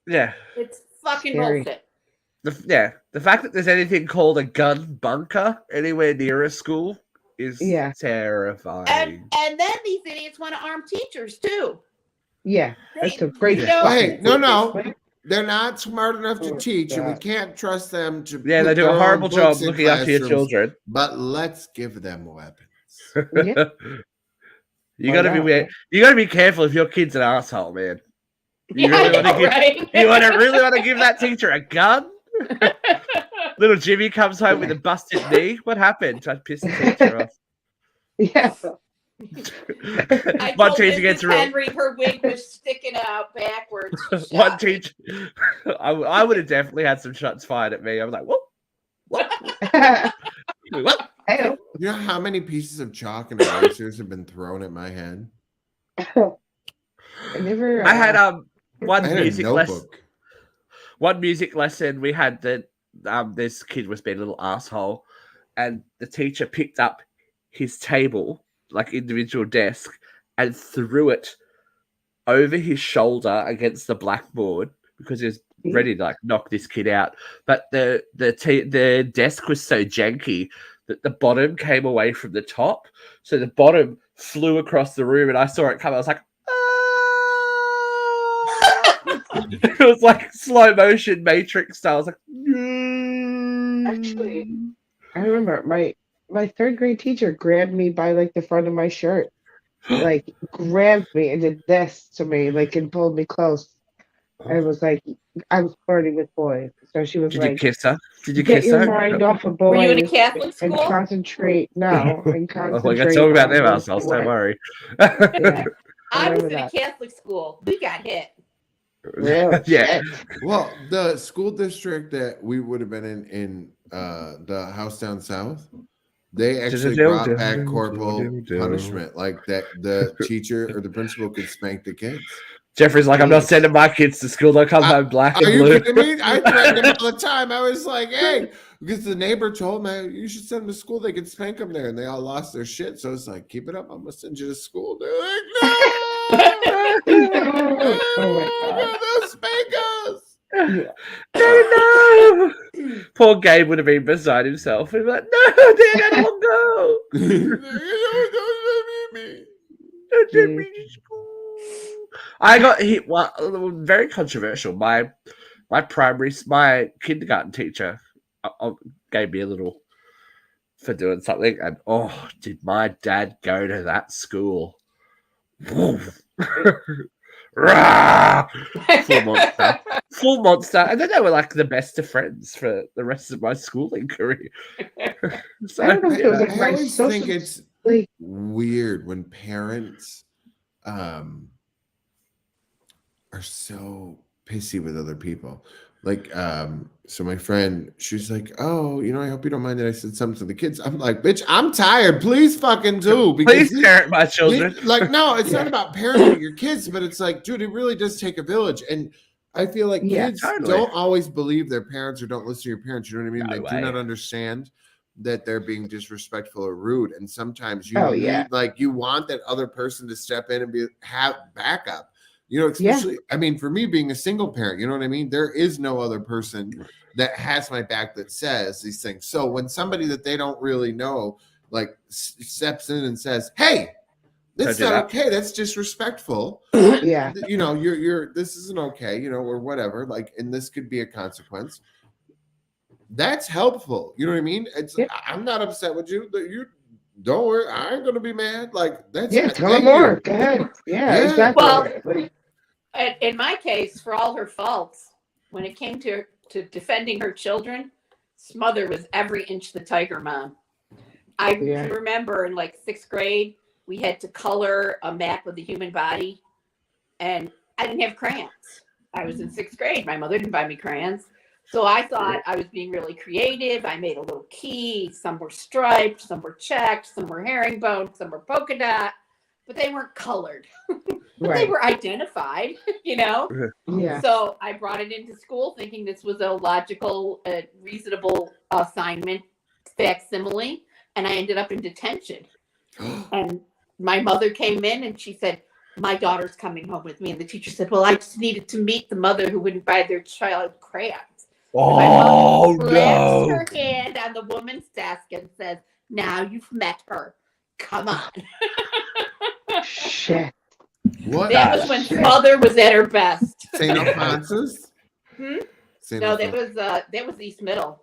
[SPEAKER 2] Yeah.
[SPEAKER 4] It's fucking
[SPEAKER 3] Scary.
[SPEAKER 4] bullshit.
[SPEAKER 2] The fact that there's anything called a gun bunker anywhere near a school is terrifying.
[SPEAKER 4] And then these idiots want to arm teachers too.
[SPEAKER 3] Yeah. That's a great.
[SPEAKER 1] Hey, no. They're not smart enough to teach, and we can't trust them to.
[SPEAKER 2] Yeah, they
[SPEAKER 1] put
[SPEAKER 2] do
[SPEAKER 1] their
[SPEAKER 2] a
[SPEAKER 1] own
[SPEAKER 2] horrible job
[SPEAKER 1] books in
[SPEAKER 2] looking after your
[SPEAKER 1] classrooms,
[SPEAKER 2] children.
[SPEAKER 1] But let's give them weapons.
[SPEAKER 3] Yeah.
[SPEAKER 2] You gotta be careful if your kid's an asshole, man. You
[SPEAKER 4] Yeah,
[SPEAKER 2] really
[SPEAKER 4] I know, right?
[SPEAKER 2] really want to give that teacher a gun? Little Jimmy comes home with a busted knee. What happened? I pissed the teacher off.
[SPEAKER 3] Yeah.
[SPEAKER 4] I
[SPEAKER 2] One
[SPEAKER 4] told
[SPEAKER 2] teacher
[SPEAKER 4] Mrs.
[SPEAKER 2] gets real.
[SPEAKER 4] Henry her wig was sticking out backwards. She
[SPEAKER 2] One
[SPEAKER 4] shot me.
[SPEAKER 2] teacher. I would have definitely had some shots fired at me. I was like, what? What?
[SPEAKER 3] Hey.
[SPEAKER 1] You know how many pieces of chalk and erasers have been thrown at my head?
[SPEAKER 3] I never.
[SPEAKER 2] I had one
[SPEAKER 1] I had a
[SPEAKER 2] music lesson.
[SPEAKER 1] notebook.
[SPEAKER 2] One music lesson we had that this kid was being a little asshole, and the teacher picked up his table, like individual desk, and threw it over his shoulder against the blackboard because he was ready to like knock this kid out. But the desk was so janky that the bottom came away from the top, so the bottom flew across the room, and I saw it come. I was like, it was like slow motion Matrix style. I was like,
[SPEAKER 3] Actually, I remember my third grade teacher grabbed me by like the front of my shirt, like grabbed me and did this to me, like and pulled me close. And was like, I was flirting with boys, so she was
[SPEAKER 2] Did
[SPEAKER 3] like,
[SPEAKER 2] you kiss her? Did you
[SPEAKER 3] "Get
[SPEAKER 2] kiss
[SPEAKER 3] your
[SPEAKER 2] her?
[SPEAKER 3] mind off of
[SPEAKER 4] Were
[SPEAKER 3] boys
[SPEAKER 4] you in a Catholic
[SPEAKER 3] and
[SPEAKER 4] school?
[SPEAKER 3] concentrate now and
[SPEAKER 2] Oh,
[SPEAKER 3] concentrate."
[SPEAKER 2] we got to talk about
[SPEAKER 3] on
[SPEAKER 2] them
[SPEAKER 3] this
[SPEAKER 2] ourselves. Don't
[SPEAKER 3] boy."
[SPEAKER 2] worry.
[SPEAKER 3] Yeah,
[SPEAKER 4] I was
[SPEAKER 3] remember
[SPEAKER 4] in a
[SPEAKER 3] that.
[SPEAKER 4] Catholic school. We got hit.
[SPEAKER 3] Real
[SPEAKER 2] Yeah.
[SPEAKER 3] shit.
[SPEAKER 1] Well, the school district that we would have been in the house down south, they actually brought back corporal punishment, like that the teacher or the principal could spank the kids.
[SPEAKER 2] Jeffrey's like, I'm not sending my kids to school. They'll come home black and
[SPEAKER 1] Are you
[SPEAKER 2] blue.
[SPEAKER 1] kidding me? I threatened them all the time. I was like, hey, because the neighbor told me you should send them to school. They could spank them there, and they all lost their shit. So it's like, keep it up. I'm gonna send you to school. They're like, no,
[SPEAKER 3] Oh my God.
[SPEAKER 1] they'll spank us.
[SPEAKER 2] No. Poor Gabe would have been beside himself. He'd be like, no, Dad, I don't go.
[SPEAKER 1] Don't let me.
[SPEAKER 2] Don't send me to school. I got hit. Well, very controversial. My kindergarten teacher gave me a little for doing something, and did my dad go to that school? Rah! Full monster, and then they were like the best of friends for the rest of my schooling career. So,
[SPEAKER 3] I don't know if it was like
[SPEAKER 1] I
[SPEAKER 3] my
[SPEAKER 1] always
[SPEAKER 3] social,
[SPEAKER 1] think it's
[SPEAKER 3] like,
[SPEAKER 1] weird when parents are so pissy with other people. Like, so my friend, she's like, oh, I hope you don't mind that I said something to the kids. I'm like, bitch, I'm tired. Please fucking do.
[SPEAKER 2] Please parent my children.
[SPEAKER 1] Like, no, it's not about parenting your kids, but it's like, dude, it really does take a village. And I feel like kids don't always believe their parents or don't listen to your parents. You know what I mean? They do not understand that they're being disrespectful or rude. And sometimes you need, like, you want that other person to step in and have backup. Especially, I mean, for me being a single parent, you know what I mean? There is no other person that has my back that says these things. So when somebody that they don't really know, like, steps in and says, hey, That's
[SPEAKER 2] do
[SPEAKER 1] not
[SPEAKER 2] that.
[SPEAKER 1] okay. That's disrespectful.
[SPEAKER 3] Yeah.
[SPEAKER 1] You know, you're this isn't okay, you know, or whatever. Like, and this could be a consequence. That's helpful. You know what I mean? It's
[SPEAKER 3] Yeah.
[SPEAKER 1] I'm not upset with you. You don't worry, I ain't gonna be mad. Like that's
[SPEAKER 3] Yeah,
[SPEAKER 1] it.
[SPEAKER 3] tell her
[SPEAKER 1] Thank
[SPEAKER 3] more.
[SPEAKER 1] you.
[SPEAKER 3] Go ahead. Yeah,
[SPEAKER 1] Yeah.
[SPEAKER 3] exactly.
[SPEAKER 4] Well,
[SPEAKER 3] Like,
[SPEAKER 4] in my case, for all her faults, when it came to defending her children, Smother was every inch the tiger mom. I
[SPEAKER 3] Yeah.
[SPEAKER 4] can remember in like 6th grade, we had to color a map of the human body, and I didn't have crayons. I was in 6th grade. My mother didn't buy me crayons. So I thought I was being really creative. I made a little key. Some were striped, some were checked, some were herringbone, some were polka dot, but they weren't colored. But they
[SPEAKER 3] right.
[SPEAKER 4] were identified, you know?
[SPEAKER 3] Yeah.
[SPEAKER 4] So I brought it into school thinking this was a logical, reasonable assignment, facsimile, and I ended up in detention. And my mother came in and she said, my daughter's coming home with me. And the teacher said, well, I just needed to meet the mother who wouldn't buy their child crayons. My
[SPEAKER 2] Oh
[SPEAKER 4] mother slaps
[SPEAKER 2] no!
[SPEAKER 4] her hand on the woman's desk and says, now you've met her. Come on.
[SPEAKER 3] Shit.
[SPEAKER 1] What?
[SPEAKER 4] That was when
[SPEAKER 3] Shit.
[SPEAKER 4] Smother was at her best.
[SPEAKER 1] St. Alphonsus?
[SPEAKER 4] Hmm?
[SPEAKER 1] St.
[SPEAKER 4] No,
[SPEAKER 1] Alphonsus.
[SPEAKER 4] that was East Middle.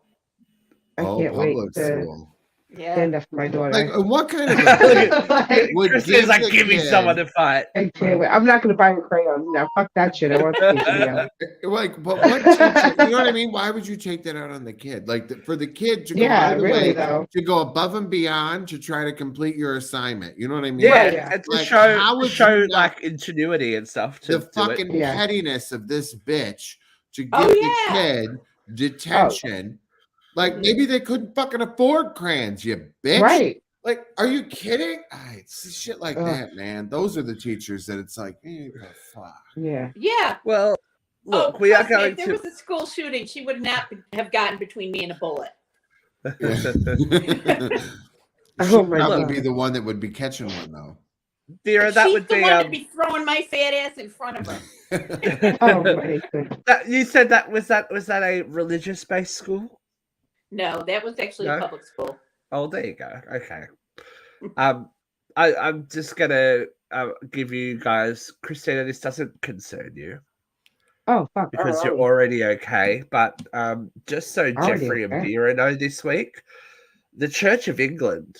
[SPEAKER 3] I
[SPEAKER 1] Oh,
[SPEAKER 3] can't wait
[SPEAKER 1] public
[SPEAKER 3] to
[SPEAKER 1] school.
[SPEAKER 4] Yeah.
[SPEAKER 3] stand up for my daughter.
[SPEAKER 1] Like, what kind of a
[SPEAKER 3] Like,
[SPEAKER 1] would
[SPEAKER 2] Chris
[SPEAKER 1] give
[SPEAKER 2] is like,
[SPEAKER 1] the
[SPEAKER 2] give me
[SPEAKER 1] kid-
[SPEAKER 2] someone to fight.
[SPEAKER 3] I can't wait. I'm not going to buy her crayons now. Fuck that shit. I want the teacher to yell.
[SPEAKER 1] Like, but what teacher? You know what I mean? Why would you take that out on the kid? Like, for the kid to go
[SPEAKER 3] Yeah,
[SPEAKER 1] out of the
[SPEAKER 3] really,
[SPEAKER 1] way
[SPEAKER 3] though.
[SPEAKER 1] to go above and beyond to try to complete your assignment. You know what I mean?
[SPEAKER 2] Yeah,
[SPEAKER 3] Right, yeah.
[SPEAKER 2] and to
[SPEAKER 1] Like,
[SPEAKER 2] show
[SPEAKER 1] how would
[SPEAKER 2] show
[SPEAKER 1] you not-
[SPEAKER 2] like ingenuity and stuff to
[SPEAKER 1] The
[SPEAKER 2] do it.
[SPEAKER 1] fucking
[SPEAKER 3] Yeah.
[SPEAKER 1] pettiness of this bitch to give
[SPEAKER 4] Oh,
[SPEAKER 1] the
[SPEAKER 4] yeah.
[SPEAKER 1] kid detention. Like, maybe they couldn't fucking afford crayons, you bitch.
[SPEAKER 3] Right.
[SPEAKER 1] Like, are you kidding? It's shit like
[SPEAKER 3] Ugh.
[SPEAKER 1] that, man. Those are the teachers that it's like, the fuck.
[SPEAKER 3] Yeah.
[SPEAKER 4] Yeah.
[SPEAKER 2] Well, look, we are
[SPEAKER 4] trust me,
[SPEAKER 2] going
[SPEAKER 4] if there
[SPEAKER 2] to.
[SPEAKER 4] was a school shooting, she would not have gotten between me and a bullet.
[SPEAKER 3] Oh
[SPEAKER 1] She'd
[SPEAKER 3] my
[SPEAKER 1] probably
[SPEAKER 3] God.
[SPEAKER 1] be the one that would be catching one though.
[SPEAKER 2] Vera, that
[SPEAKER 4] She's
[SPEAKER 2] would
[SPEAKER 4] the
[SPEAKER 2] be.
[SPEAKER 4] one to be throwing my fat ass in front of her.
[SPEAKER 3] Oh my goodness.
[SPEAKER 2] You said that was that a religious based school?
[SPEAKER 4] No, that was actually
[SPEAKER 2] No?
[SPEAKER 4] a public school.
[SPEAKER 2] Oh, there you go. Okay. I'm just gonna give you guys, Christina. This doesn't concern you
[SPEAKER 3] Oh fuck.
[SPEAKER 2] because
[SPEAKER 3] Oh,
[SPEAKER 2] you're already okay. But just so
[SPEAKER 3] Already
[SPEAKER 2] Jeffrey and
[SPEAKER 3] okay.
[SPEAKER 2] Vera know, this week, the Church of England,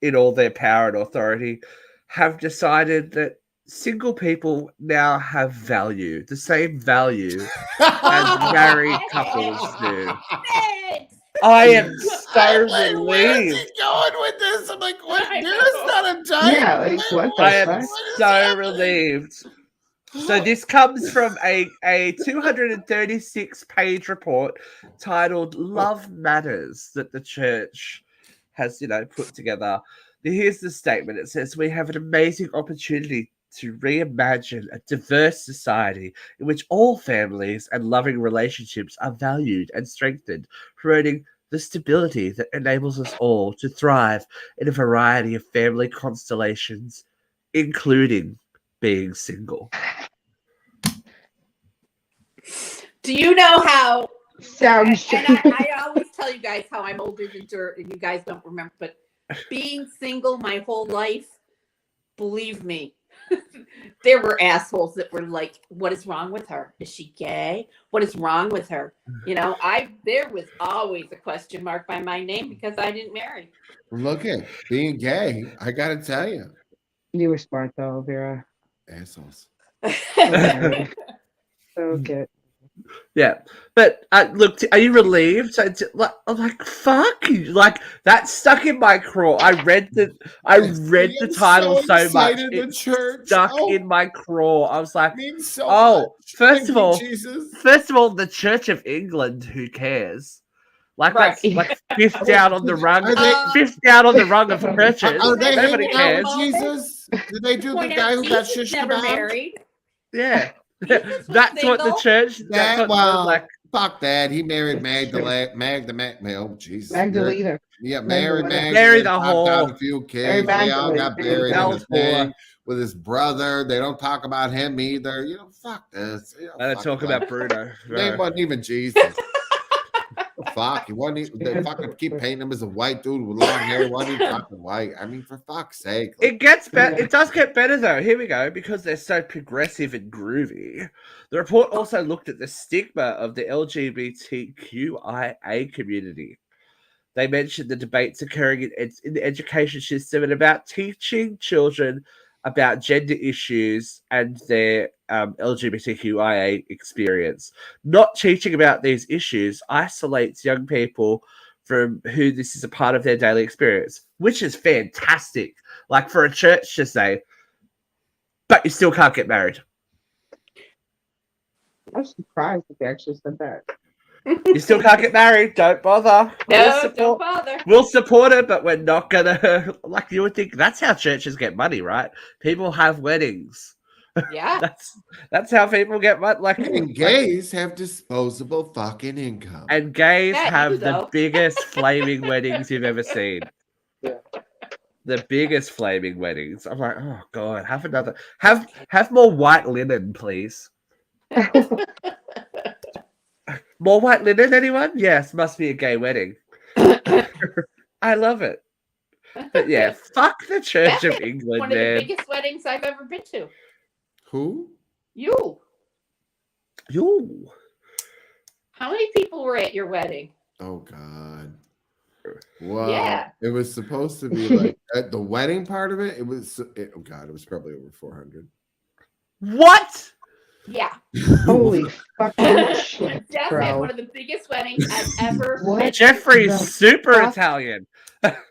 [SPEAKER 2] in all their power and authority, have decided that single people now have value, the same value as married couples do.
[SPEAKER 4] Thanks.
[SPEAKER 2] I am so
[SPEAKER 1] I'm like, where is
[SPEAKER 2] relieved.
[SPEAKER 1] he going with this? I'm like, what?
[SPEAKER 4] I
[SPEAKER 1] There's
[SPEAKER 4] know.
[SPEAKER 1] not a time.
[SPEAKER 3] Yeah, like, what the
[SPEAKER 2] I am
[SPEAKER 3] fuck?
[SPEAKER 1] What is
[SPEAKER 2] so
[SPEAKER 1] happening?
[SPEAKER 2] relieved. So this comes from a 236-page report titled "Love Matters" that the church has, put together. Here's the statement. It says, "We have an amazing opportunity to reimagine a diverse society in which all families and loving relationships are valued and strengthened, promoting the stability that enables us all to thrive in a variety of family constellations, including being single."
[SPEAKER 4] Do you know how?
[SPEAKER 3] Sounds.
[SPEAKER 4] And I always tell you guys how I'm older than dirt, and you guys don't remember. But being single my whole life, believe me, there were assholes that were like, "What is wrong with her? Is she gay? What is wrong with her?" There was always a question mark by my name because I didn't marry.
[SPEAKER 1] Look at being gay. I gotta tell you,
[SPEAKER 3] You were smart though, Vera.
[SPEAKER 1] assholes.
[SPEAKER 3] Okay. Okay.
[SPEAKER 2] Yeah, but look, are you relieved? I'm like, fuck you! Like that stuck in my craw. I read the
[SPEAKER 1] Being
[SPEAKER 2] title so much.
[SPEAKER 1] excited,
[SPEAKER 2] It
[SPEAKER 1] the church
[SPEAKER 2] stuck in my craw. I was like,
[SPEAKER 1] means so
[SPEAKER 2] oh,
[SPEAKER 1] much.
[SPEAKER 2] first
[SPEAKER 1] Thank
[SPEAKER 2] of
[SPEAKER 1] you,
[SPEAKER 2] all,
[SPEAKER 1] Jesus.
[SPEAKER 2] the Church of England. Who cares? Like
[SPEAKER 3] Right.
[SPEAKER 2] that's like fifth down on the rung.
[SPEAKER 1] Are they-
[SPEAKER 2] Fifth down on the rung of churches.
[SPEAKER 1] Are they
[SPEAKER 2] Nobody
[SPEAKER 1] hanging out
[SPEAKER 2] cares.
[SPEAKER 1] with Jesus? Did they do the
[SPEAKER 4] Point
[SPEAKER 1] guy
[SPEAKER 4] out,
[SPEAKER 1] who got
[SPEAKER 4] Jesus
[SPEAKER 1] shish
[SPEAKER 4] never
[SPEAKER 1] kebab?
[SPEAKER 4] married.
[SPEAKER 2] Yeah,
[SPEAKER 4] Jesus was
[SPEAKER 2] that's what the
[SPEAKER 4] single.
[SPEAKER 2] church. That's
[SPEAKER 1] That
[SPEAKER 2] what
[SPEAKER 1] well,
[SPEAKER 2] like.
[SPEAKER 1] fuck that. He married oh Jesus.
[SPEAKER 3] Magdalena.
[SPEAKER 1] Yeah, married
[SPEAKER 3] Magdalena.
[SPEAKER 2] Married
[SPEAKER 1] Magdalene,
[SPEAKER 2] a
[SPEAKER 1] popped out
[SPEAKER 2] whore.
[SPEAKER 1] a few
[SPEAKER 3] Mary
[SPEAKER 1] kids. They all
[SPEAKER 3] Magdalene.
[SPEAKER 1] got buried in
[SPEAKER 2] Bell
[SPEAKER 1] his thing
[SPEAKER 2] whore.
[SPEAKER 1] with his brother. They don't talk about him either. Fuck this.
[SPEAKER 2] I don't
[SPEAKER 1] Fuck
[SPEAKER 2] talk
[SPEAKER 1] that.
[SPEAKER 2] about Bruno.
[SPEAKER 1] Name wasn't even Jesus. fuck? He wasn't. They fucking keep painting him as a white dude with long hair. Why he fucking white? I mean, for fuck's sake. Like,
[SPEAKER 2] It gets better. It does get better though. Here we go, because they're so progressive and groovy. The report also looked at the stigma of the LGBTQIA community. They mentioned the debates occurring in the education system and about teaching children about gender issues and their LGBTQIA experience. Not teaching about these issues isolates young people from who this is a part of their daily experience, which is fantastic. Like for a church to say, but you still can't get married.
[SPEAKER 3] I'm surprised that they actually said that.
[SPEAKER 2] You still can't get married. Don't bother.
[SPEAKER 4] No, don't bother.
[SPEAKER 2] We'll support it, but we're not gonna. Like you would think, that's how churches get money, right? People have weddings.
[SPEAKER 4] Yeah.
[SPEAKER 2] That's how people get money. Like,
[SPEAKER 1] and gays have disposable fucking income.
[SPEAKER 2] and gays
[SPEAKER 4] Yeah, you
[SPEAKER 2] have the
[SPEAKER 4] though.
[SPEAKER 2] biggest flaming weddings you've ever seen.
[SPEAKER 3] Yeah.
[SPEAKER 2] The biggest flaming weddings. I'm like, oh god, have another. Have more white linen, please. More white linen, anyone? Yes, must be a gay wedding. I love it. But yeah, fuck the Church of England,
[SPEAKER 4] One of the
[SPEAKER 2] man.
[SPEAKER 4] biggest weddings I've ever been to.
[SPEAKER 1] Who?
[SPEAKER 4] You.
[SPEAKER 2] You.
[SPEAKER 4] How many people were at your wedding?
[SPEAKER 1] Oh God. Wow.
[SPEAKER 4] Yeah.
[SPEAKER 1] It was supposed to be like at the wedding part of it. It was. Oh God. It was probably over 400.
[SPEAKER 2] What?
[SPEAKER 4] Yeah.
[SPEAKER 3] Holy fucking shit,
[SPEAKER 4] Definitely
[SPEAKER 3] bro.
[SPEAKER 4] one of the biggest weddings I've ever
[SPEAKER 3] What?
[SPEAKER 4] been to.
[SPEAKER 2] Jeffrey's
[SPEAKER 3] The
[SPEAKER 2] super
[SPEAKER 3] fuck?
[SPEAKER 2] Italian.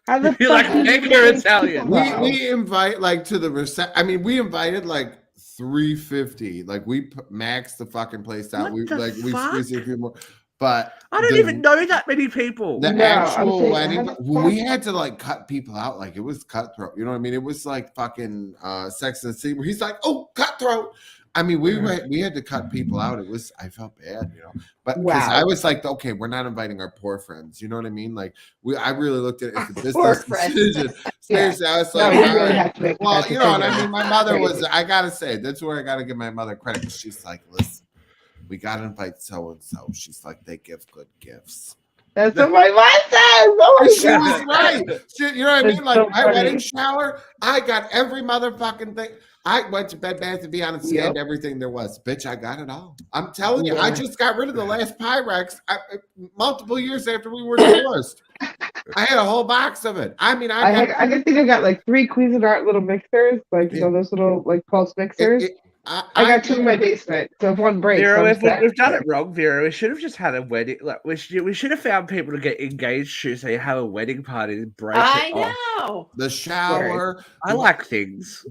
[SPEAKER 3] How the
[SPEAKER 2] You're like
[SPEAKER 3] fuck did you
[SPEAKER 2] mega
[SPEAKER 3] get
[SPEAKER 2] Italian.
[SPEAKER 3] people out?
[SPEAKER 1] We invite like to the reception. I mean, we invited like 350. Like we maxed the fucking place out.
[SPEAKER 2] What the
[SPEAKER 1] we
[SPEAKER 2] fuck?
[SPEAKER 1] squeezed a few more. But
[SPEAKER 2] I don't even know that many people.
[SPEAKER 1] the
[SPEAKER 3] No, I'm
[SPEAKER 1] actual
[SPEAKER 3] saying,
[SPEAKER 1] wedding,
[SPEAKER 3] how the
[SPEAKER 1] we
[SPEAKER 3] fuck?
[SPEAKER 1] had to like cut people out. Like it was cutthroat. You know what I mean? It was like fucking Sex and the City where he's like, oh, cutthroat. I mean, we had to cut people out. It was, I felt bad, you know, but because
[SPEAKER 3] Wow.
[SPEAKER 1] I was like, okay, we're not inviting our poor friends. You know what I mean? Like I really looked at it as a
[SPEAKER 4] Poor
[SPEAKER 1] business
[SPEAKER 4] friends.
[SPEAKER 1] decision. Seriously, I was
[SPEAKER 3] No,
[SPEAKER 1] like,
[SPEAKER 3] you
[SPEAKER 1] all
[SPEAKER 3] really
[SPEAKER 1] right.
[SPEAKER 3] have to make
[SPEAKER 1] Well,
[SPEAKER 3] that
[SPEAKER 1] you know what I
[SPEAKER 3] decision.
[SPEAKER 1] mean? My mother was,
[SPEAKER 3] Crazy.
[SPEAKER 1] I gotta say, that's where I gotta give my mother credit because she's like, listen, we gotta invite so and so. She's like, they give good gifts.
[SPEAKER 3] That's what my mom says. Oh my
[SPEAKER 1] She was
[SPEAKER 3] God.
[SPEAKER 1] right. You know what I
[SPEAKER 3] That's
[SPEAKER 1] mean? Like
[SPEAKER 3] so
[SPEAKER 1] my
[SPEAKER 3] funny.
[SPEAKER 1] wedding shower, I got every motherfucking thing. I went to Bed Bath & Beyond and scanned
[SPEAKER 3] Yep.
[SPEAKER 1] everything there was. Bitch, I got it all. I'm telling you, I
[SPEAKER 3] Yeah.
[SPEAKER 1] just got rid of the last Pyrex multiple years after we were divorced. I had a whole box of it. I mean,
[SPEAKER 3] I think I got like 3 Cuisinart little mixers, like you know those little like pulse mixers. I got 2 in my basement, so if one breaks,
[SPEAKER 2] Vero,
[SPEAKER 3] I'm
[SPEAKER 2] we've done
[SPEAKER 3] set.
[SPEAKER 2] it wrong, Vero. We should have just had a wedding. Like we should have found people to get engaged to, so you have a wedding party and break
[SPEAKER 4] I
[SPEAKER 2] it off.
[SPEAKER 4] know.
[SPEAKER 1] the shower.
[SPEAKER 2] I like things.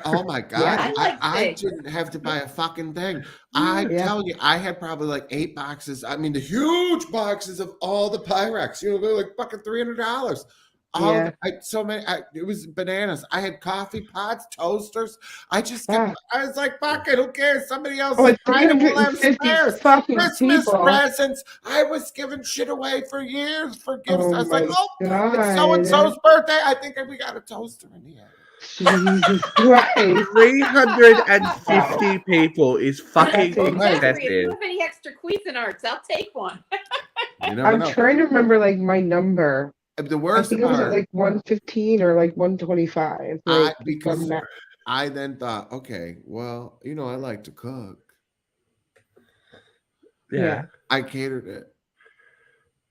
[SPEAKER 1] Oh my God.
[SPEAKER 3] Yeah.
[SPEAKER 4] I like things.
[SPEAKER 1] didn't have to buy a fucking thing. I'm
[SPEAKER 3] Yeah.
[SPEAKER 1] telling you, I had probably like 8 boxes. I mean, the huge boxes of all the Pyrex. You know, they're like fucking $300.
[SPEAKER 3] Yeah.
[SPEAKER 1] It was bananas. I had coffee pots, toasters. I just
[SPEAKER 3] Yeah.
[SPEAKER 1] kept, I was like, fuck it, who cares? Somebody else
[SPEAKER 3] Oh,
[SPEAKER 1] is
[SPEAKER 3] it's
[SPEAKER 1] trying to have
[SPEAKER 3] 350
[SPEAKER 1] spares.
[SPEAKER 3] fucking
[SPEAKER 1] Christmas
[SPEAKER 3] people.
[SPEAKER 1] presents. I was giving shit away for years for gifts.
[SPEAKER 3] Oh
[SPEAKER 1] I was like,
[SPEAKER 3] my
[SPEAKER 1] oh, it's so and
[SPEAKER 3] God.
[SPEAKER 1] so's birthday. I think we got a toaster in here.
[SPEAKER 3] Jesus Christ.
[SPEAKER 2] 350 people is fucking
[SPEAKER 3] Well,
[SPEAKER 4] Jeffrey, if you
[SPEAKER 2] excessive.
[SPEAKER 4] have any extra Cuisinarts, I'll take one.
[SPEAKER 1] You never
[SPEAKER 3] I'm
[SPEAKER 1] know.
[SPEAKER 3] trying to remember like my number.
[SPEAKER 1] The
[SPEAKER 3] I
[SPEAKER 1] worst
[SPEAKER 3] think it was at
[SPEAKER 1] part,
[SPEAKER 3] like 115 or like 125. Like,
[SPEAKER 1] because
[SPEAKER 3] from that.
[SPEAKER 1] I then thought, okay, well, you know, I like to cook.
[SPEAKER 2] Yeah.
[SPEAKER 1] I catered it.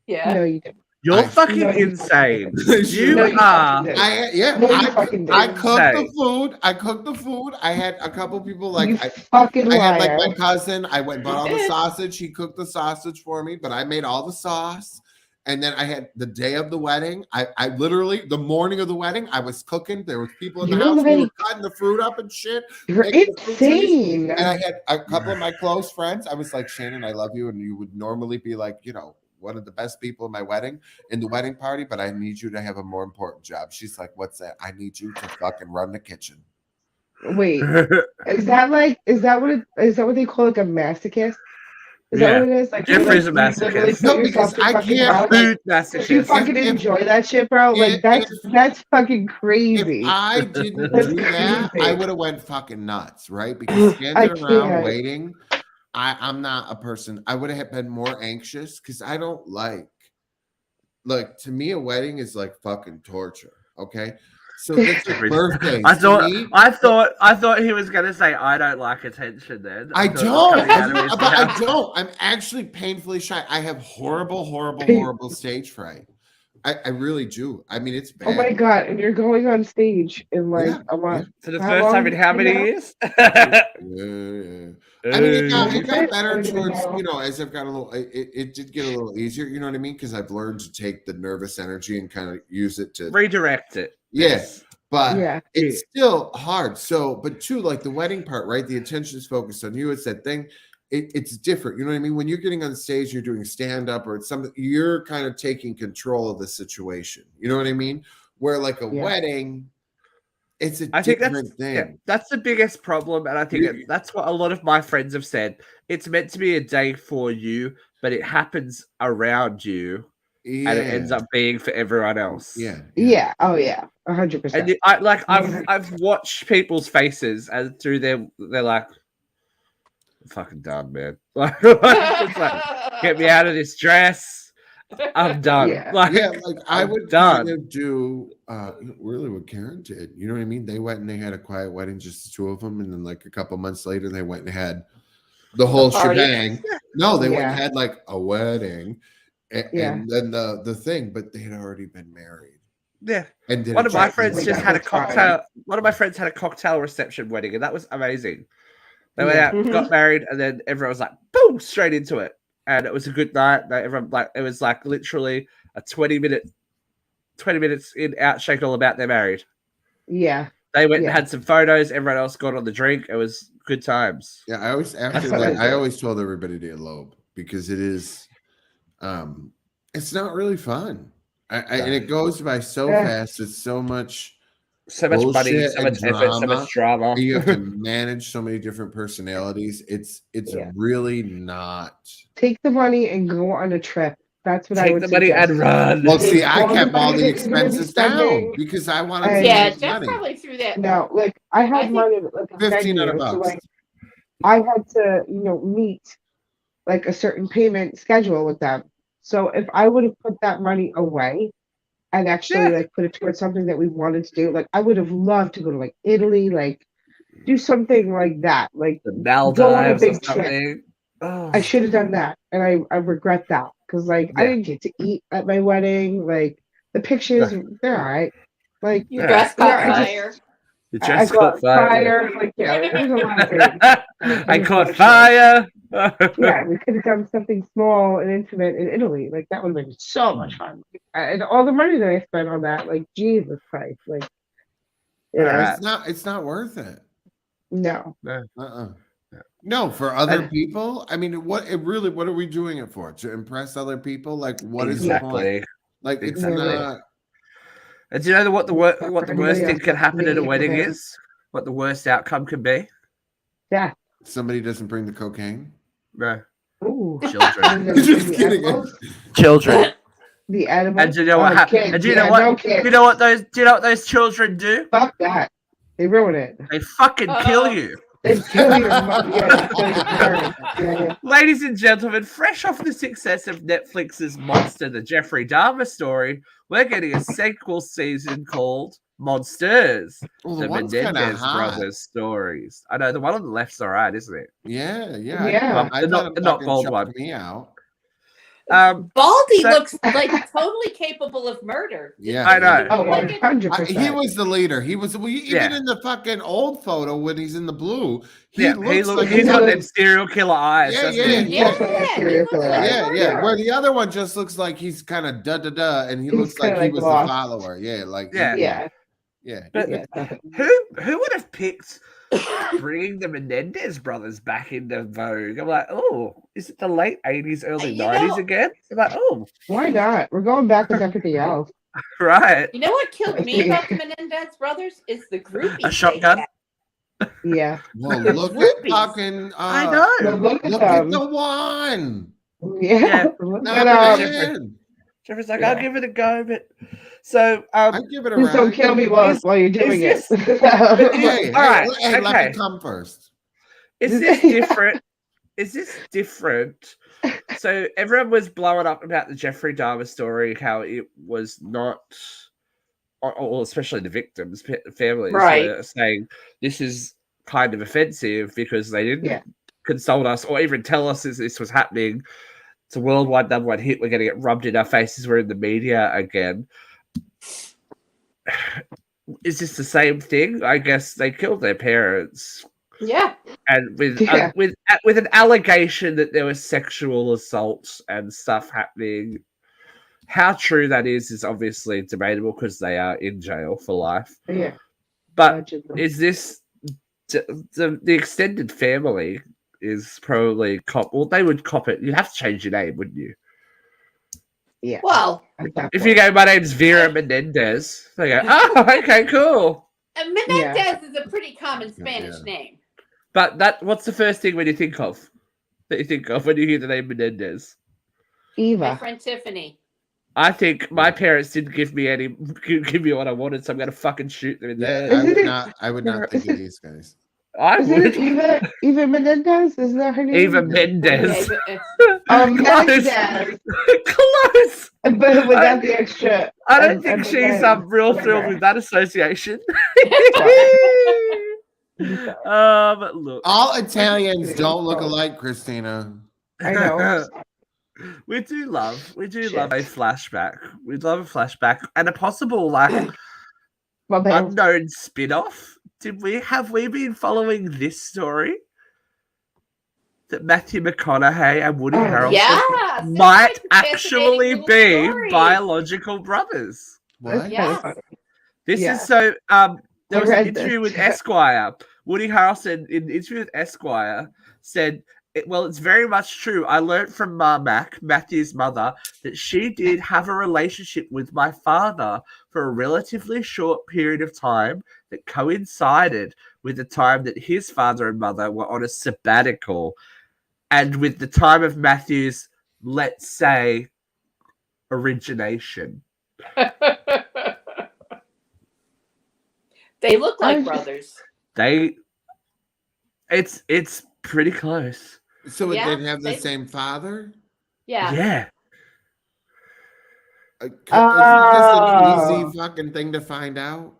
[SPEAKER 4] Yeah.
[SPEAKER 3] No, you didn't.
[SPEAKER 2] You're
[SPEAKER 1] I-
[SPEAKER 2] fucking
[SPEAKER 3] No, you-
[SPEAKER 2] insane.
[SPEAKER 1] No,
[SPEAKER 2] You
[SPEAKER 3] you
[SPEAKER 2] are.
[SPEAKER 3] fucking did.
[SPEAKER 1] I
[SPEAKER 3] No, you fucking
[SPEAKER 1] I
[SPEAKER 3] didn't.
[SPEAKER 1] cooked the
[SPEAKER 2] Insane.
[SPEAKER 1] food. I cooked the food. I had a couple people like
[SPEAKER 3] You
[SPEAKER 1] I
[SPEAKER 3] fucking
[SPEAKER 1] had like
[SPEAKER 3] liar.
[SPEAKER 1] my cousin. I went and bought all the
[SPEAKER 4] did.
[SPEAKER 1] sausage. He cooked the sausage for me, but I made all the sauce. And then I had the day of the wedding. I literally the morning of the wedding, I was cooking. There was people in the
[SPEAKER 3] You're
[SPEAKER 1] house. We were
[SPEAKER 3] like-
[SPEAKER 1] cutting the fruit up and shit.
[SPEAKER 3] You're
[SPEAKER 1] making the fruit trees.
[SPEAKER 3] insane.
[SPEAKER 1] And I had a couple of my close friends. I was like, Shannon, I love you. And you would normally be like, you know, one of the best people in my wedding, in the wedding party, but I need you to have a more important job. She's like, what's that? I need you to fucking run the kitchen.
[SPEAKER 3] Wait, is that what they call like a masochist? Is that
[SPEAKER 2] Yeah.
[SPEAKER 3] what it is? Like
[SPEAKER 2] Jeffrey's
[SPEAKER 3] you,
[SPEAKER 2] a
[SPEAKER 3] like, you literally
[SPEAKER 2] masochist.
[SPEAKER 3] put
[SPEAKER 1] No,
[SPEAKER 3] yourself
[SPEAKER 1] because
[SPEAKER 3] to
[SPEAKER 1] I
[SPEAKER 3] fucking
[SPEAKER 1] can't
[SPEAKER 3] hell, like,
[SPEAKER 2] Food
[SPEAKER 3] if you
[SPEAKER 2] masochist.
[SPEAKER 3] fucking
[SPEAKER 1] If-
[SPEAKER 3] enjoy that shit, bro, like that's fucking
[SPEAKER 1] If
[SPEAKER 3] crazy.
[SPEAKER 1] I didn't
[SPEAKER 3] That's
[SPEAKER 1] do that,
[SPEAKER 3] crazy.
[SPEAKER 1] I would have went fucking nuts, right? Because standing
[SPEAKER 3] I
[SPEAKER 1] around
[SPEAKER 3] can't.
[SPEAKER 1] waiting, I'm not a person. I would have been more anxious because I don't like like to me, a wedding is like fucking torture. Okay, so that's like birthdays.
[SPEAKER 2] I
[SPEAKER 1] To me,
[SPEAKER 2] thought he was gonna say I don't like attention. Then
[SPEAKER 1] I
[SPEAKER 2] thought it was
[SPEAKER 1] don't,
[SPEAKER 2] coming out of his
[SPEAKER 1] but I
[SPEAKER 2] mouth.
[SPEAKER 1] don't. I'm actually painfully shy. I have horrible stage fright. I really do. I mean, it's bad.
[SPEAKER 3] Oh my god! And you're going on stage in like
[SPEAKER 1] Yeah,
[SPEAKER 3] a month.
[SPEAKER 2] For the
[SPEAKER 3] How
[SPEAKER 2] first time
[SPEAKER 3] long
[SPEAKER 2] in how many
[SPEAKER 3] now?
[SPEAKER 2] years?
[SPEAKER 1] Yeah. I mean, it got better towards,
[SPEAKER 3] know.
[SPEAKER 1] you know, as I've got a little, it did get a little easier, you know what I mean? Because I've learned to take the nervous energy and kind of use it to,
[SPEAKER 2] Redirect it.
[SPEAKER 1] yeah, but
[SPEAKER 3] Yeah.
[SPEAKER 1] it's still hard. So, but too, like the wedding part, right? The attention is focused on you. It's that thing. It's different. You know what I mean? When you're getting on stage, you're doing stand up or it's something, you're kind of taking control of the situation. You know what I mean? Where like a
[SPEAKER 3] Yeah.
[SPEAKER 1] wedding, it's a
[SPEAKER 2] I think
[SPEAKER 1] different thing.
[SPEAKER 2] Yeah, that's the biggest problem, and I think that's what a lot of my friends have said. It's meant to be a day for you, but it happens around you,
[SPEAKER 1] Yeah.
[SPEAKER 2] and it ends up being for everyone else.
[SPEAKER 1] Yeah.
[SPEAKER 3] Yeah. Oh yeah. 100%.
[SPEAKER 2] And I've watched people's faces and through they're like, I'm fucking done, man. Like, it's like, get me out of this dress. I'm done.
[SPEAKER 3] Yeah.
[SPEAKER 1] Like I
[SPEAKER 2] I'm
[SPEAKER 1] would
[SPEAKER 2] done.
[SPEAKER 1] kind of do really what Karen did. You know what I mean? They went and they had a quiet wedding, just the two of them, and then like a couple months later, they went and had the whole
[SPEAKER 4] party.
[SPEAKER 1] shebang. No, they went and
[SPEAKER 3] Yeah.
[SPEAKER 1] had like a wedding, and
[SPEAKER 3] Yeah.
[SPEAKER 1] then the thing, but they had already been married.
[SPEAKER 2] Yeah.
[SPEAKER 1] And did
[SPEAKER 2] One
[SPEAKER 1] it
[SPEAKER 2] of my
[SPEAKER 1] just-
[SPEAKER 2] friends
[SPEAKER 3] like
[SPEAKER 2] just
[SPEAKER 3] that
[SPEAKER 2] had a
[SPEAKER 3] was fine.
[SPEAKER 2] cocktail. One of my friends had a cocktail reception wedding, and that was amazing. They went
[SPEAKER 3] Yeah.
[SPEAKER 2] out,
[SPEAKER 3] Mhm.
[SPEAKER 2] got married, and then everyone was like, boom, straight into it. And it was a good night. Everyone like it was like literally a 20 minutes in, out, shake all about, they're married.
[SPEAKER 3] Yeah.
[SPEAKER 2] They went
[SPEAKER 3] Yeah.
[SPEAKER 2] and had some photos. Everyone else got on the drink. It was good times.
[SPEAKER 1] Yeah, I always after
[SPEAKER 3] what
[SPEAKER 1] that,
[SPEAKER 3] I
[SPEAKER 1] I
[SPEAKER 3] did.
[SPEAKER 1] always told everybody to elope because it is, it's not really fun. And it goes by so
[SPEAKER 3] Yeah.
[SPEAKER 1] fast. It's so much.
[SPEAKER 2] So much money,
[SPEAKER 1] Bullshit
[SPEAKER 2] so much
[SPEAKER 1] and
[SPEAKER 2] effort, so
[SPEAKER 1] drama.
[SPEAKER 2] much drama.
[SPEAKER 1] You have to manage so many different personalities. It's
[SPEAKER 3] Yeah.
[SPEAKER 1] really not.
[SPEAKER 3] Take the money and go on a trip. That's what I
[SPEAKER 2] Take
[SPEAKER 3] would
[SPEAKER 2] the money
[SPEAKER 3] suggest.
[SPEAKER 2] and run.
[SPEAKER 1] Well, see, I
[SPEAKER 3] all the
[SPEAKER 1] kept all
[SPEAKER 3] money
[SPEAKER 1] the
[SPEAKER 3] that you're gonna be
[SPEAKER 1] expenses down
[SPEAKER 3] spending,
[SPEAKER 1] because I wanted
[SPEAKER 3] and-
[SPEAKER 1] to
[SPEAKER 4] Yeah,
[SPEAKER 1] save
[SPEAKER 4] Jeff
[SPEAKER 1] money.
[SPEAKER 4] probably threw that.
[SPEAKER 3] No, like I
[SPEAKER 4] I
[SPEAKER 3] had
[SPEAKER 4] think-
[SPEAKER 3] money like a
[SPEAKER 1] 1,500
[SPEAKER 3] venue, so
[SPEAKER 1] bucks.
[SPEAKER 3] like I had to, meet like a certain payment schedule with them. So if I would have put that money away and actually like put it towards something that we wanted to do, like I would have loved to go to like Italy, like do something like that. Like
[SPEAKER 2] The
[SPEAKER 3] Go on a
[SPEAKER 2] Maldives or
[SPEAKER 3] big trip.
[SPEAKER 2] something. Oh.
[SPEAKER 3] I should have done that, and I regret that because like I
[SPEAKER 2] Yeah.
[SPEAKER 3] didn't get to eat at my wedding. Like the pictures, they're all right. Like
[SPEAKER 4] Your
[SPEAKER 2] Yeah.
[SPEAKER 4] dress caught
[SPEAKER 3] Yeah, I just-
[SPEAKER 4] fire.
[SPEAKER 2] You
[SPEAKER 3] I
[SPEAKER 2] just
[SPEAKER 3] caught
[SPEAKER 2] caught fire.
[SPEAKER 3] fire. Like yeah, there's a lot of things.
[SPEAKER 2] I caught fire.
[SPEAKER 3] Yeah, we could have done something small and intimate in Italy. Like that would have been so much fun. And all the money that I spent on that, like Jesus Christ, like you know,
[SPEAKER 2] Alright.
[SPEAKER 1] It's not worth it.
[SPEAKER 3] no.
[SPEAKER 1] No, for other
[SPEAKER 2] And-
[SPEAKER 1] people. I mean, what are we doing it for? To impress other people? Like, what is the point?
[SPEAKER 2] Exactly.
[SPEAKER 1] Like, it's
[SPEAKER 2] Exactly.
[SPEAKER 1] not.
[SPEAKER 2] And do you know what the worst
[SPEAKER 3] Everybody
[SPEAKER 2] thing
[SPEAKER 3] else
[SPEAKER 2] can
[SPEAKER 3] has
[SPEAKER 2] happen
[SPEAKER 3] to
[SPEAKER 2] at a
[SPEAKER 3] be
[SPEAKER 2] wedding
[SPEAKER 3] there.
[SPEAKER 2] is? What the worst outcome can be?
[SPEAKER 3] Yeah.
[SPEAKER 1] Somebody doesn't bring the cocaine.
[SPEAKER 2] No.
[SPEAKER 3] Ooh.
[SPEAKER 2] Children.
[SPEAKER 1] Just kidding.
[SPEAKER 2] Children.
[SPEAKER 3] The animal.
[SPEAKER 2] And do you know what happens?
[SPEAKER 3] kids,
[SPEAKER 2] And do you
[SPEAKER 3] yeah,
[SPEAKER 2] know what?
[SPEAKER 3] no kids.
[SPEAKER 2] Do you know what those children do?
[SPEAKER 3] Fuck that. They ruin it.
[SPEAKER 2] They fucking kill you.
[SPEAKER 3] They kill your mother. Yeah, they kill your parents. Yeah.
[SPEAKER 2] Ladies and gentlemen, fresh off the success of Netflix's Monster, the Jeffrey Dahmer story, we're getting a sequel season called Monsters,
[SPEAKER 1] Well,
[SPEAKER 2] the
[SPEAKER 1] the one's kind of
[SPEAKER 2] Menendez
[SPEAKER 1] hot.
[SPEAKER 2] brothers stories. I know the one on the left's all right, isn't it?
[SPEAKER 1] Yeah.
[SPEAKER 3] Yeah.
[SPEAKER 1] I
[SPEAKER 2] The not-
[SPEAKER 1] thought
[SPEAKER 2] the
[SPEAKER 1] it
[SPEAKER 2] not
[SPEAKER 1] fucking
[SPEAKER 2] gold
[SPEAKER 1] choked
[SPEAKER 2] one.
[SPEAKER 1] me out.
[SPEAKER 4] Baldy
[SPEAKER 2] so-
[SPEAKER 4] looks like totally capable of murder.
[SPEAKER 1] Yeah,
[SPEAKER 2] I know.
[SPEAKER 3] Oh,
[SPEAKER 4] Look at-
[SPEAKER 3] 100%.
[SPEAKER 1] He was the leader. He was even
[SPEAKER 2] Yeah.
[SPEAKER 1] in the fucking old photo when he's in the blue. He
[SPEAKER 2] Yeah,
[SPEAKER 1] looks like
[SPEAKER 2] he's got
[SPEAKER 3] he
[SPEAKER 2] them serial killer eyes.
[SPEAKER 1] Yeah,
[SPEAKER 2] doesn't
[SPEAKER 1] yeah.
[SPEAKER 2] he?
[SPEAKER 4] Yeah,
[SPEAKER 3] Serial
[SPEAKER 4] he looks
[SPEAKER 3] killer.
[SPEAKER 4] like a
[SPEAKER 1] yeah.
[SPEAKER 4] murderer.
[SPEAKER 1] Where the other one just looks like he's kind of and he
[SPEAKER 3] He's
[SPEAKER 1] looks like
[SPEAKER 3] kinda
[SPEAKER 1] he
[SPEAKER 3] like
[SPEAKER 1] was
[SPEAKER 3] lost.
[SPEAKER 1] the follower. Yeah, like
[SPEAKER 2] Yeah.
[SPEAKER 3] Yeah.
[SPEAKER 1] yeah.
[SPEAKER 2] But
[SPEAKER 3] Yeah, definitely.
[SPEAKER 2] who would have picked bringing the Menendez brothers back into vogue? I'm like, oh, is it the late 80s, early
[SPEAKER 4] You
[SPEAKER 2] 90s
[SPEAKER 4] know-
[SPEAKER 2] again? I'm like, oh,
[SPEAKER 3] Why not? We're going back with everything else.
[SPEAKER 2] right.
[SPEAKER 4] You know what killed me about the Menendez brothers is the groupies.
[SPEAKER 2] A shotgun?
[SPEAKER 3] Yeah.
[SPEAKER 1] Well,
[SPEAKER 4] The
[SPEAKER 1] look at
[SPEAKER 4] groupies.
[SPEAKER 1] fucking.
[SPEAKER 2] I
[SPEAKER 3] But
[SPEAKER 2] know.
[SPEAKER 3] look at
[SPEAKER 1] Look at
[SPEAKER 3] them.
[SPEAKER 1] the one.
[SPEAKER 3] Yeah.
[SPEAKER 2] Yeah.
[SPEAKER 3] Look
[SPEAKER 1] Not
[SPEAKER 3] at
[SPEAKER 2] Jeffrey.
[SPEAKER 3] them.
[SPEAKER 1] in.
[SPEAKER 2] Jeffrey's like,
[SPEAKER 3] Yeah.
[SPEAKER 2] I'll give it a go, but so
[SPEAKER 1] I give it a
[SPEAKER 3] Please don't
[SPEAKER 1] ride.
[SPEAKER 3] kill me while you're doing it.
[SPEAKER 2] this-
[SPEAKER 1] Hey,
[SPEAKER 2] All right,
[SPEAKER 1] hey, let
[SPEAKER 2] okay.
[SPEAKER 1] me come first.
[SPEAKER 2] is this different? Is this different So everyone was blowing up about the Jeffrey Dahmer story, how it was not, or especially the victims' families
[SPEAKER 4] Right.
[SPEAKER 2] were saying this is kind of offensive because they didn't
[SPEAKER 3] Yeah.
[SPEAKER 2] consult us or even tell us this was happening. It's a worldwide #1 hit. We're going to get rubbed in our faces. We're in the media again. Is this the same thing? I guess they killed their parents,
[SPEAKER 4] Yeah.
[SPEAKER 2] and with
[SPEAKER 3] Yeah.
[SPEAKER 2] with an allegation that there was sexual assault and stuff happening. How true that is obviously debatable because they are in jail for life.
[SPEAKER 3] Yeah.
[SPEAKER 2] But
[SPEAKER 3] Allegedly.
[SPEAKER 2] is this the extended family is probably cop? Well, they would cop it. You'd have to change your name, wouldn't you?
[SPEAKER 3] Yeah.
[SPEAKER 4] Well,
[SPEAKER 3] At that
[SPEAKER 2] If you
[SPEAKER 3] point.
[SPEAKER 2] go, my name's Vera Menendez, they go, oh, okay, cool.
[SPEAKER 4] Menendez is a pretty common Spanish
[SPEAKER 1] Yeah.
[SPEAKER 4] name.
[SPEAKER 2] But what's the first thing when you think of? That you think of when you hear the name Menendez?
[SPEAKER 4] My
[SPEAKER 3] Eva.
[SPEAKER 4] friend Tiffany.
[SPEAKER 2] I think my parents didn't give me what I wanted, so I'm gonna fucking shoot them in the head.
[SPEAKER 1] I
[SPEAKER 3] Isn't
[SPEAKER 1] would
[SPEAKER 3] it-
[SPEAKER 1] not. I would not think of these guys.
[SPEAKER 2] I
[SPEAKER 3] Isn't
[SPEAKER 2] would.
[SPEAKER 3] it Eva Menendez? Isn't that her name?
[SPEAKER 2] Eva
[SPEAKER 1] Yeah.
[SPEAKER 2] Mendez.
[SPEAKER 4] Okay,
[SPEAKER 3] Oh,
[SPEAKER 2] Close.
[SPEAKER 3] Menendez.
[SPEAKER 2] Close.
[SPEAKER 3] But without the extra.
[SPEAKER 2] I don't think she's real
[SPEAKER 3] whatever.
[SPEAKER 2] thrilled with that association. Look.
[SPEAKER 1] All Italians don't look alike, Christina.
[SPEAKER 3] I know.
[SPEAKER 2] We do love
[SPEAKER 3] Shit.
[SPEAKER 2] a flashback. We'd love a flashback and a possible like
[SPEAKER 3] My bad.
[SPEAKER 2] unknown spin-off. Have we been following this story? That Matthew McConaughey and Woody
[SPEAKER 3] Oh,
[SPEAKER 2] Harrelson
[SPEAKER 4] yeah.
[SPEAKER 2] might
[SPEAKER 4] That's a fascinating
[SPEAKER 2] actually
[SPEAKER 4] little
[SPEAKER 2] be
[SPEAKER 4] story.
[SPEAKER 2] biological brothers.
[SPEAKER 1] What?
[SPEAKER 4] Yeah.
[SPEAKER 2] This
[SPEAKER 3] Yeah.
[SPEAKER 2] is so there
[SPEAKER 3] I
[SPEAKER 2] was an
[SPEAKER 3] read
[SPEAKER 2] interview
[SPEAKER 3] this.
[SPEAKER 2] with Esquire. Woody Harrelson in an interview with Esquire said, it's very much true. I learned from Mac, Matthew's mother, that she did have a relationship with my father for a relatively short period of time that coincided with the time that his father and mother were on a sabbatical and with the time of Matthew's, let's say, origination.
[SPEAKER 4] They look like brothers.
[SPEAKER 2] It's pretty close.
[SPEAKER 1] So
[SPEAKER 4] Yeah,
[SPEAKER 1] they'd have the
[SPEAKER 4] they-
[SPEAKER 1] same father?
[SPEAKER 4] Yeah.
[SPEAKER 2] Yeah.
[SPEAKER 1] Isn't this an easy fucking thing to find out?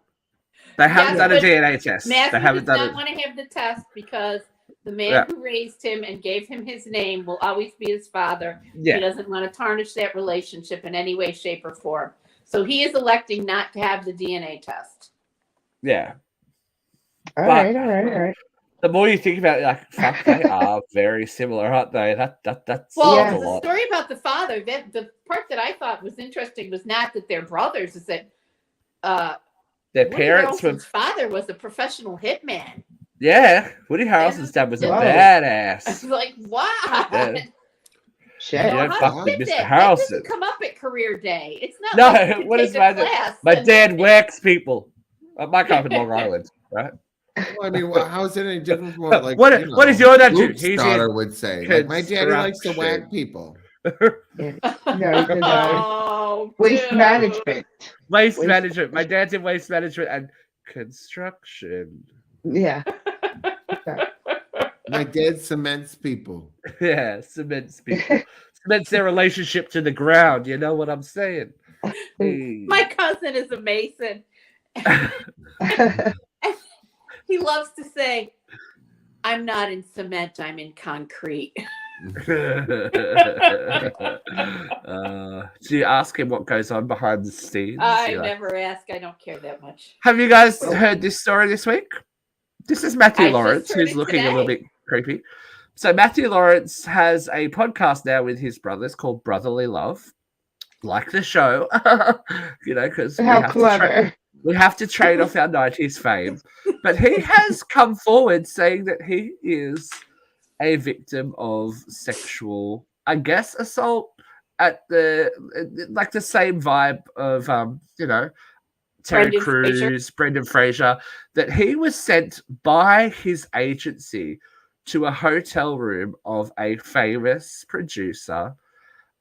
[SPEAKER 2] They haven't
[SPEAKER 4] Yes,
[SPEAKER 2] done a
[SPEAKER 4] but
[SPEAKER 2] DNA test.
[SPEAKER 4] Matthew
[SPEAKER 2] They haven't
[SPEAKER 4] does
[SPEAKER 2] done
[SPEAKER 4] not
[SPEAKER 2] it.
[SPEAKER 4] want to have the test because the man
[SPEAKER 2] Yeah.
[SPEAKER 4] who raised him and gave him his name will always be his father. He
[SPEAKER 2] Yeah.
[SPEAKER 4] doesn't want to tarnish that relationship in any way, shape, or form. So he is electing not to have the DNA test.
[SPEAKER 2] Yeah.
[SPEAKER 3] All right.
[SPEAKER 2] The more you think about it, like, fuck, they are very similar, aren't they? That's
[SPEAKER 4] Well,
[SPEAKER 3] Yeah.
[SPEAKER 2] a
[SPEAKER 4] the
[SPEAKER 2] lot.
[SPEAKER 4] story about the father, that the part that I thought was interesting was not that they're brothers, is that
[SPEAKER 2] Their
[SPEAKER 4] Woody
[SPEAKER 2] parents were,
[SPEAKER 4] Harrelson's father was a professional hitman.
[SPEAKER 2] yeah. Woody Harrelson's dad was a
[SPEAKER 3] Wow.
[SPEAKER 4] I was
[SPEAKER 2] badass.
[SPEAKER 4] like, wow.
[SPEAKER 2] Yeah.
[SPEAKER 3] Shit.
[SPEAKER 2] You don't
[SPEAKER 4] How
[SPEAKER 2] fuck
[SPEAKER 4] do
[SPEAKER 2] with
[SPEAKER 4] you
[SPEAKER 2] Mr.
[SPEAKER 4] get that? That
[SPEAKER 2] Harrelson.
[SPEAKER 4] doesn't come up at career day. It's not
[SPEAKER 2] No,
[SPEAKER 4] like you can
[SPEAKER 2] what is
[SPEAKER 4] take
[SPEAKER 2] my
[SPEAKER 4] a class.
[SPEAKER 2] My
[SPEAKER 4] and-
[SPEAKER 2] dad works people. My come in Long Island, right?
[SPEAKER 1] Well, I mean, how is it any different from what, like,
[SPEAKER 2] What is your dad do?
[SPEAKER 1] Luke's
[SPEAKER 2] He's
[SPEAKER 1] daughter
[SPEAKER 2] in
[SPEAKER 1] would say? Like, my daddy likes to whack
[SPEAKER 2] construction.
[SPEAKER 1] people.
[SPEAKER 3] No, he did
[SPEAKER 4] Oh,
[SPEAKER 3] waste
[SPEAKER 4] dude.
[SPEAKER 3] management.
[SPEAKER 2] Waste
[SPEAKER 3] Waste
[SPEAKER 2] management. My dad's in waste management and construction.
[SPEAKER 3] Yeah.
[SPEAKER 1] My dad cements people.
[SPEAKER 2] Yeah, cements people. Cements their relationship to the ground. You know what I'm saying? Hey.
[SPEAKER 4] My cousin is a mason. He loves to say, I'm not in cement, I'm in concrete.
[SPEAKER 2] Do you ask him what goes on behind the scenes?
[SPEAKER 4] I
[SPEAKER 2] You're like,
[SPEAKER 4] never ask. I don't care that much.
[SPEAKER 2] have you guys heard this story this week? This is Matthew
[SPEAKER 4] I just
[SPEAKER 2] Lawrence,
[SPEAKER 4] heard
[SPEAKER 2] who's
[SPEAKER 4] it
[SPEAKER 2] looking a little
[SPEAKER 4] today.
[SPEAKER 2] bit creepy. So Matthew Lawrence has a podcast now with his brothers called Brotherly Love, like the show, because
[SPEAKER 3] How clever.
[SPEAKER 2] we have to trade off our 90s fame. But he has come forward saying that he is a victim of sexual, I guess, assault at the same vibe of Terry
[SPEAKER 4] Brendan Fraser.
[SPEAKER 2] Crews, Brendan Fraser, that he was sent by his agency to a hotel room of a famous producer,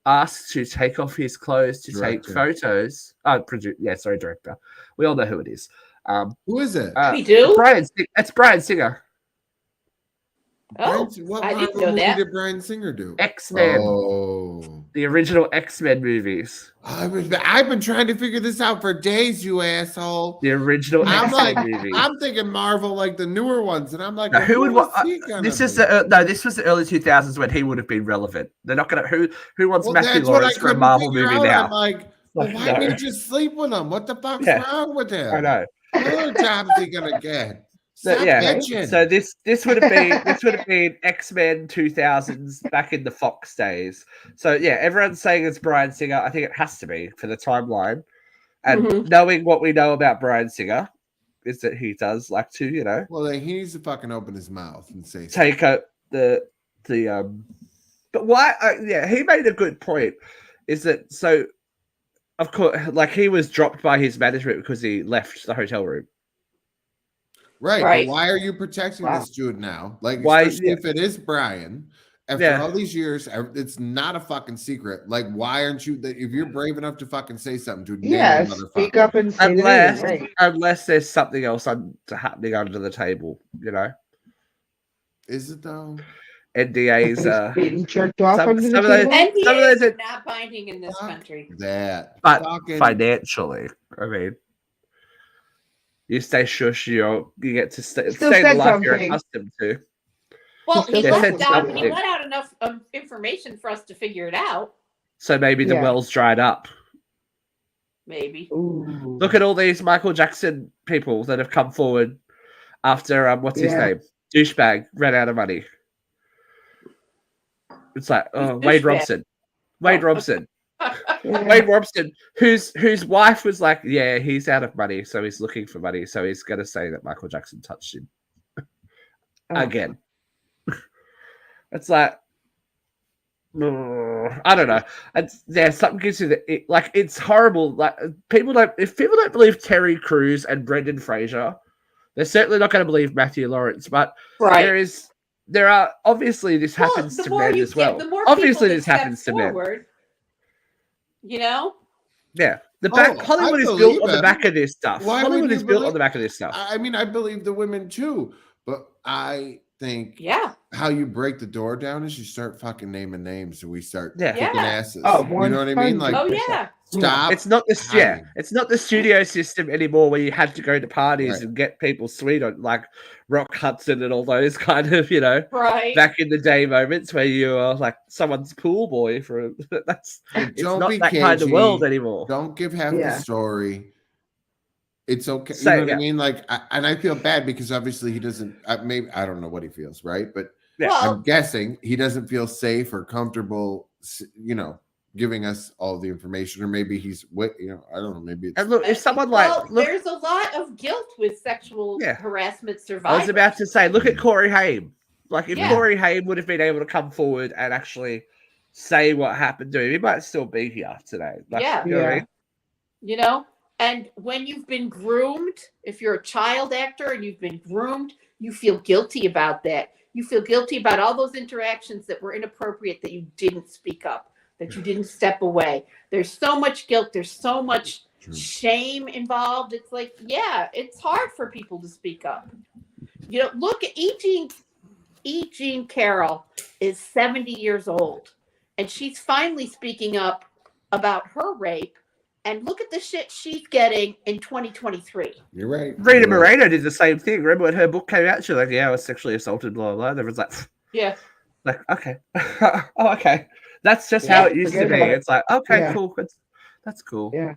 [SPEAKER 2] asked to take off his clothes to take
[SPEAKER 1] Director.
[SPEAKER 2] photos. Director. We all know who it is.
[SPEAKER 1] Who is it?
[SPEAKER 4] We do?
[SPEAKER 2] It's Brian Singer.
[SPEAKER 4] Oh,
[SPEAKER 1] What
[SPEAKER 4] I didn't
[SPEAKER 1] Marvel
[SPEAKER 4] know
[SPEAKER 1] movie
[SPEAKER 4] that.
[SPEAKER 1] did Bryan Singer do?
[SPEAKER 2] X-Men,
[SPEAKER 1] Oh.
[SPEAKER 2] the original X-Men movies.
[SPEAKER 1] I've been trying to figure this out for days, you asshole.
[SPEAKER 2] The original
[SPEAKER 1] I'm
[SPEAKER 2] X-Men
[SPEAKER 1] like,
[SPEAKER 2] movies.
[SPEAKER 1] I'm thinking Marvel, like the newer ones, and I'm like,
[SPEAKER 2] Now,
[SPEAKER 1] well,
[SPEAKER 2] who would
[SPEAKER 1] was
[SPEAKER 2] want?
[SPEAKER 1] he gonna
[SPEAKER 2] This is
[SPEAKER 1] be?
[SPEAKER 2] this was the early 2000s when he would have been relevant. They're not gonna. Who wants
[SPEAKER 1] Well,
[SPEAKER 2] Matthew
[SPEAKER 1] that's what I
[SPEAKER 2] Lawrence for a
[SPEAKER 1] couldn't
[SPEAKER 2] Marvel
[SPEAKER 1] figure
[SPEAKER 2] movie
[SPEAKER 1] out.
[SPEAKER 2] now?
[SPEAKER 1] I'm like, well,
[SPEAKER 2] Like,
[SPEAKER 1] why
[SPEAKER 2] no.
[SPEAKER 1] didn't he just sleep with him? What the fuck's
[SPEAKER 2] Yeah.
[SPEAKER 1] wrong with him?
[SPEAKER 2] I know.
[SPEAKER 1] What other job is he gonna get?
[SPEAKER 2] But
[SPEAKER 1] Stop
[SPEAKER 2] yeah.
[SPEAKER 1] bitching.
[SPEAKER 2] So this would have been X-Men 2000s back in the Fox days. So yeah, everyone's saying it's Bryan Singer. I think it has to be for the timeline. And
[SPEAKER 4] Mhm.
[SPEAKER 2] knowing what we know about Bryan Singer is that he does like to, you know,
[SPEAKER 1] Well, then he needs to fucking open his mouth and say,
[SPEAKER 2] take out the But why? Yeah, he made a good point. Is that so? Of course, like he was dropped by his management because he left the hotel room.
[SPEAKER 1] right,
[SPEAKER 4] Right.
[SPEAKER 1] but why are you protecting
[SPEAKER 3] Wow.
[SPEAKER 1] this dude now? Like,
[SPEAKER 2] Why-
[SPEAKER 1] especially
[SPEAKER 2] yeah.
[SPEAKER 1] if it is Brian. After
[SPEAKER 2] Yeah.
[SPEAKER 1] all these years, it's not a fucking secret. Like, why aren't you? If you're brave enough to fucking say something to
[SPEAKER 3] Yeah,
[SPEAKER 1] name a
[SPEAKER 3] speak
[SPEAKER 1] motherfucker.
[SPEAKER 3] up and say the name. Right.
[SPEAKER 2] Unless there's something else happening under the table, you know,
[SPEAKER 1] Is it though?
[SPEAKER 2] NDAs.
[SPEAKER 3] Being jerked off
[SPEAKER 2] some-
[SPEAKER 3] under the
[SPEAKER 2] some of those-
[SPEAKER 3] table.
[SPEAKER 2] Some of those
[SPEAKER 4] NDAs
[SPEAKER 2] are-
[SPEAKER 4] are not binding in this
[SPEAKER 1] Fuck
[SPEAKER 4] country.
[SPEAKER 1] that.
[SPEAKER 2] but
[SPEAKER 1] Fucking
[SPEAKER 2] financially, I mean, you stay shush, you get to stay
[SPEAKER 3] Still
[SPEAKER 2] the
[SPEAKER 3] said
[SPEAKER 2] life you're
[SPEAKER 3] something.
[SPEAKER 2] accustomed to.
[SPEAKER 4] Well,
[SPEAKER 3] He
[SPEAKER 4] he
[SPEAKER 3] still
[SPEAKER 2] said
[SPEAKER 4] let
[SPEAKER 2] something.
[SPEAKER 4] out enough information for us to figure it out.
[SPEAKER 2] So maybe the
[SPEAKER 3] Yeah.
[SPEAKER 2] well's dried up.
[SPEAKER 4] Maybe.
[SPEAKER 3] Ooh.
[SPEAKER 2] Look at all these Michael Jackson people that have come forward after what's his
[SPEAKER 3] Yeah.
[SPEAKER 2] name? Douchebag ran out of money. It's like
[SPEAKER 4] Who's
[SPEAKER 2] Wade
[SPEAKER 4] douchebag?
[SPEAKER 2] Robson. Wade
[SPEAKER 4] Oh.
[SPEAKER 2] Robson.
[SPEAKER 3] Yeah.
[SPEAKER 2] Wade Robson, whose wife was like, yeah, he's out of money, so he's looking for money, so he's gonna say that Michael Jackson touched him
[SPEAKER 3] Oh.
[SPEAKER 2] again. It's like, I don't know. Something gives you it's horrible. Like if people don't believe Terry Crews and Brendan Fraser, they're certainly not going to believe Matthew Lawrence. But
[SPEAKER 4] Right.
[SPEAKER 2] there are obviously this happens
[SPEAKER 4] the
[SPEAKER 2] to
[SPEAKER 4] more
[SPEAKER 2] men
[SPEAKER 4] you
[SPEAKER 2] as well.
[SPEAKER 4] the more
[SPEAKER 2] Obviously,
[SPEAKER 4] people
[SPEAKER 2] this
[SPEAKER 4] that step
[SPEAKER 2] happens to men.
[SPEAKER 4] forward, you know?
[SPEAKER 2] Yeah,
[SPEAKER 1] Oh,
[SPEAKER 2] Hollywood
[SPEAKER 1] I
[SPEAKER 2] is
[SPEAKER 1] believe
[SPEAKER 2] built on the
[SPEAKER 1] him.
[SPEAKER 2] back of this stuff.
[SPEAKER 1] Why would
[SPEAKER 2] Hollywood
[SPEAKER 1] you
[SPEAKER 2] is built on
[SPEAKER 1] believe-
[SPEAKER 2] the back of this stuff.
[SPEAKER 1] I mean, I believe the women too, but I think
[SPEAKER 4] Yeah.
[SPEAKER 1] how you break the door down is you start fucking naming names, so we start
[SPEAKER 2] Yeah.
[SPEAKER 1] kicking
[SPEAKER 4] Yeah.
[SPEAKER 1] asses.
[SPEAKER 3] Oh,
[SPEAKER 1] you know what I mean? Like,
[SPEAKER 3] 100%.
[SPEAKER 4] Oh yeah.
[SPEAKER 1] stop.
[SPEAKER 2] It's not
[SPEAKER 1] hiding.
[SPEAKER 2] it's not the studio system anymore where you had to go to parties
[SPEAKER 1] Right.
[SPEAKER 2] and get people sweet on like Rock Hudson and all those kind of, you know,
[SPEAKER 4] Right.
[SPEAKER 2] back in the day moments where you are like someone's pool boy for it's
[SPEAKER 1] Don't
[SPEAKER 2] not
[SPEAKER 1] be
[SPEAKER 2] that kind of
[SPEAKER 1] cagey.
[SPEAKER 2] world anymore.
[SPEAKER 1] Don't give half
[SPEAKER 3] Yeah.
[SPEAKER 1] the story. It's okay. You
[SPEAKER 2] Say-
[SPEAKER 1] know what
[SPEAKER 2] yeah.
[SPEAKER 1] I mean? Like, and I feel bad because obviously he doesn't. Maybe I don't know what he feels, right? But
[SPEAKER 2] Yeah.
[SPEAKER 4] Well,
[SPEAKER 1] I'm guessing he doesn't feel safe or comfortable, you know, giving us all the information, or maybe he's what, you know, I don't know. Maybe it's
[SPEAKER 2] And look, if someone
[SPEAKER 4] well,
[SPEAKER 2] look,
[SPEAKER 4] there's a lot of guilt with sexual
[SPEAKER 2] Yeah.
[SPEAKER 4] harassment
[SPEAKER 2] I
[SPEAKER 4] survivors.
[SPEAKER 2] was about to say, look at Corey Haim. Like if
[SPEAKER 4] Yeah.
[SPEAKER 2] Corey Haim would have been able to come forward and actually say what happened to him, he might still be here today. Like,
[SPEAKER 4] Yeah.
[SPEAKER 2] you know what I
[SPEAKER 3] Yeah.
[SPEAKER 2] mean?
[SPEAKER 4] You know, and when you've been groomed, if you're a child actor and you've been groomed, you feel guilty about that. You feel guilty about all those interactions that were inappropriate, that you didn't speak up, that you didn't step away. There's so much guilt. There's so much
[SPEAKER 1] True.
[SPEAKER 4] shame involved. It's like, yeah, it's hard for people to speak up. You know, look at E. Jean Carroll is 70 years old, and she's finally speaking up about her rape. And look at the shit she's getting in 2023.
[SPEAKER 1] You're right.
[SPEAKER 2] Rita
[SPEAKER 1] You're right.
[SPEAKER 2] Moreno did the same thing. Remember when her book came out? She was like, "Yeah, I was sexually assaulted." Blah blah. blah. And everyone's
[SPEAKER 4] Yeah.
[SPEAKER 2] like, okay, oh, okay. That's just
[SPEAKER 4] Yeah,
[SPEAKER 2] how it used to
[SPEAKER 3] forget
[SPEAKER 2] be.
[SPEAKER 3] about it.
[SPEAKER 2] It's like, okay,
[SPEAKER 3] Yeah.
[SPEAKER 2] cool. That's cool.
[SPEAKER 3] Yeah.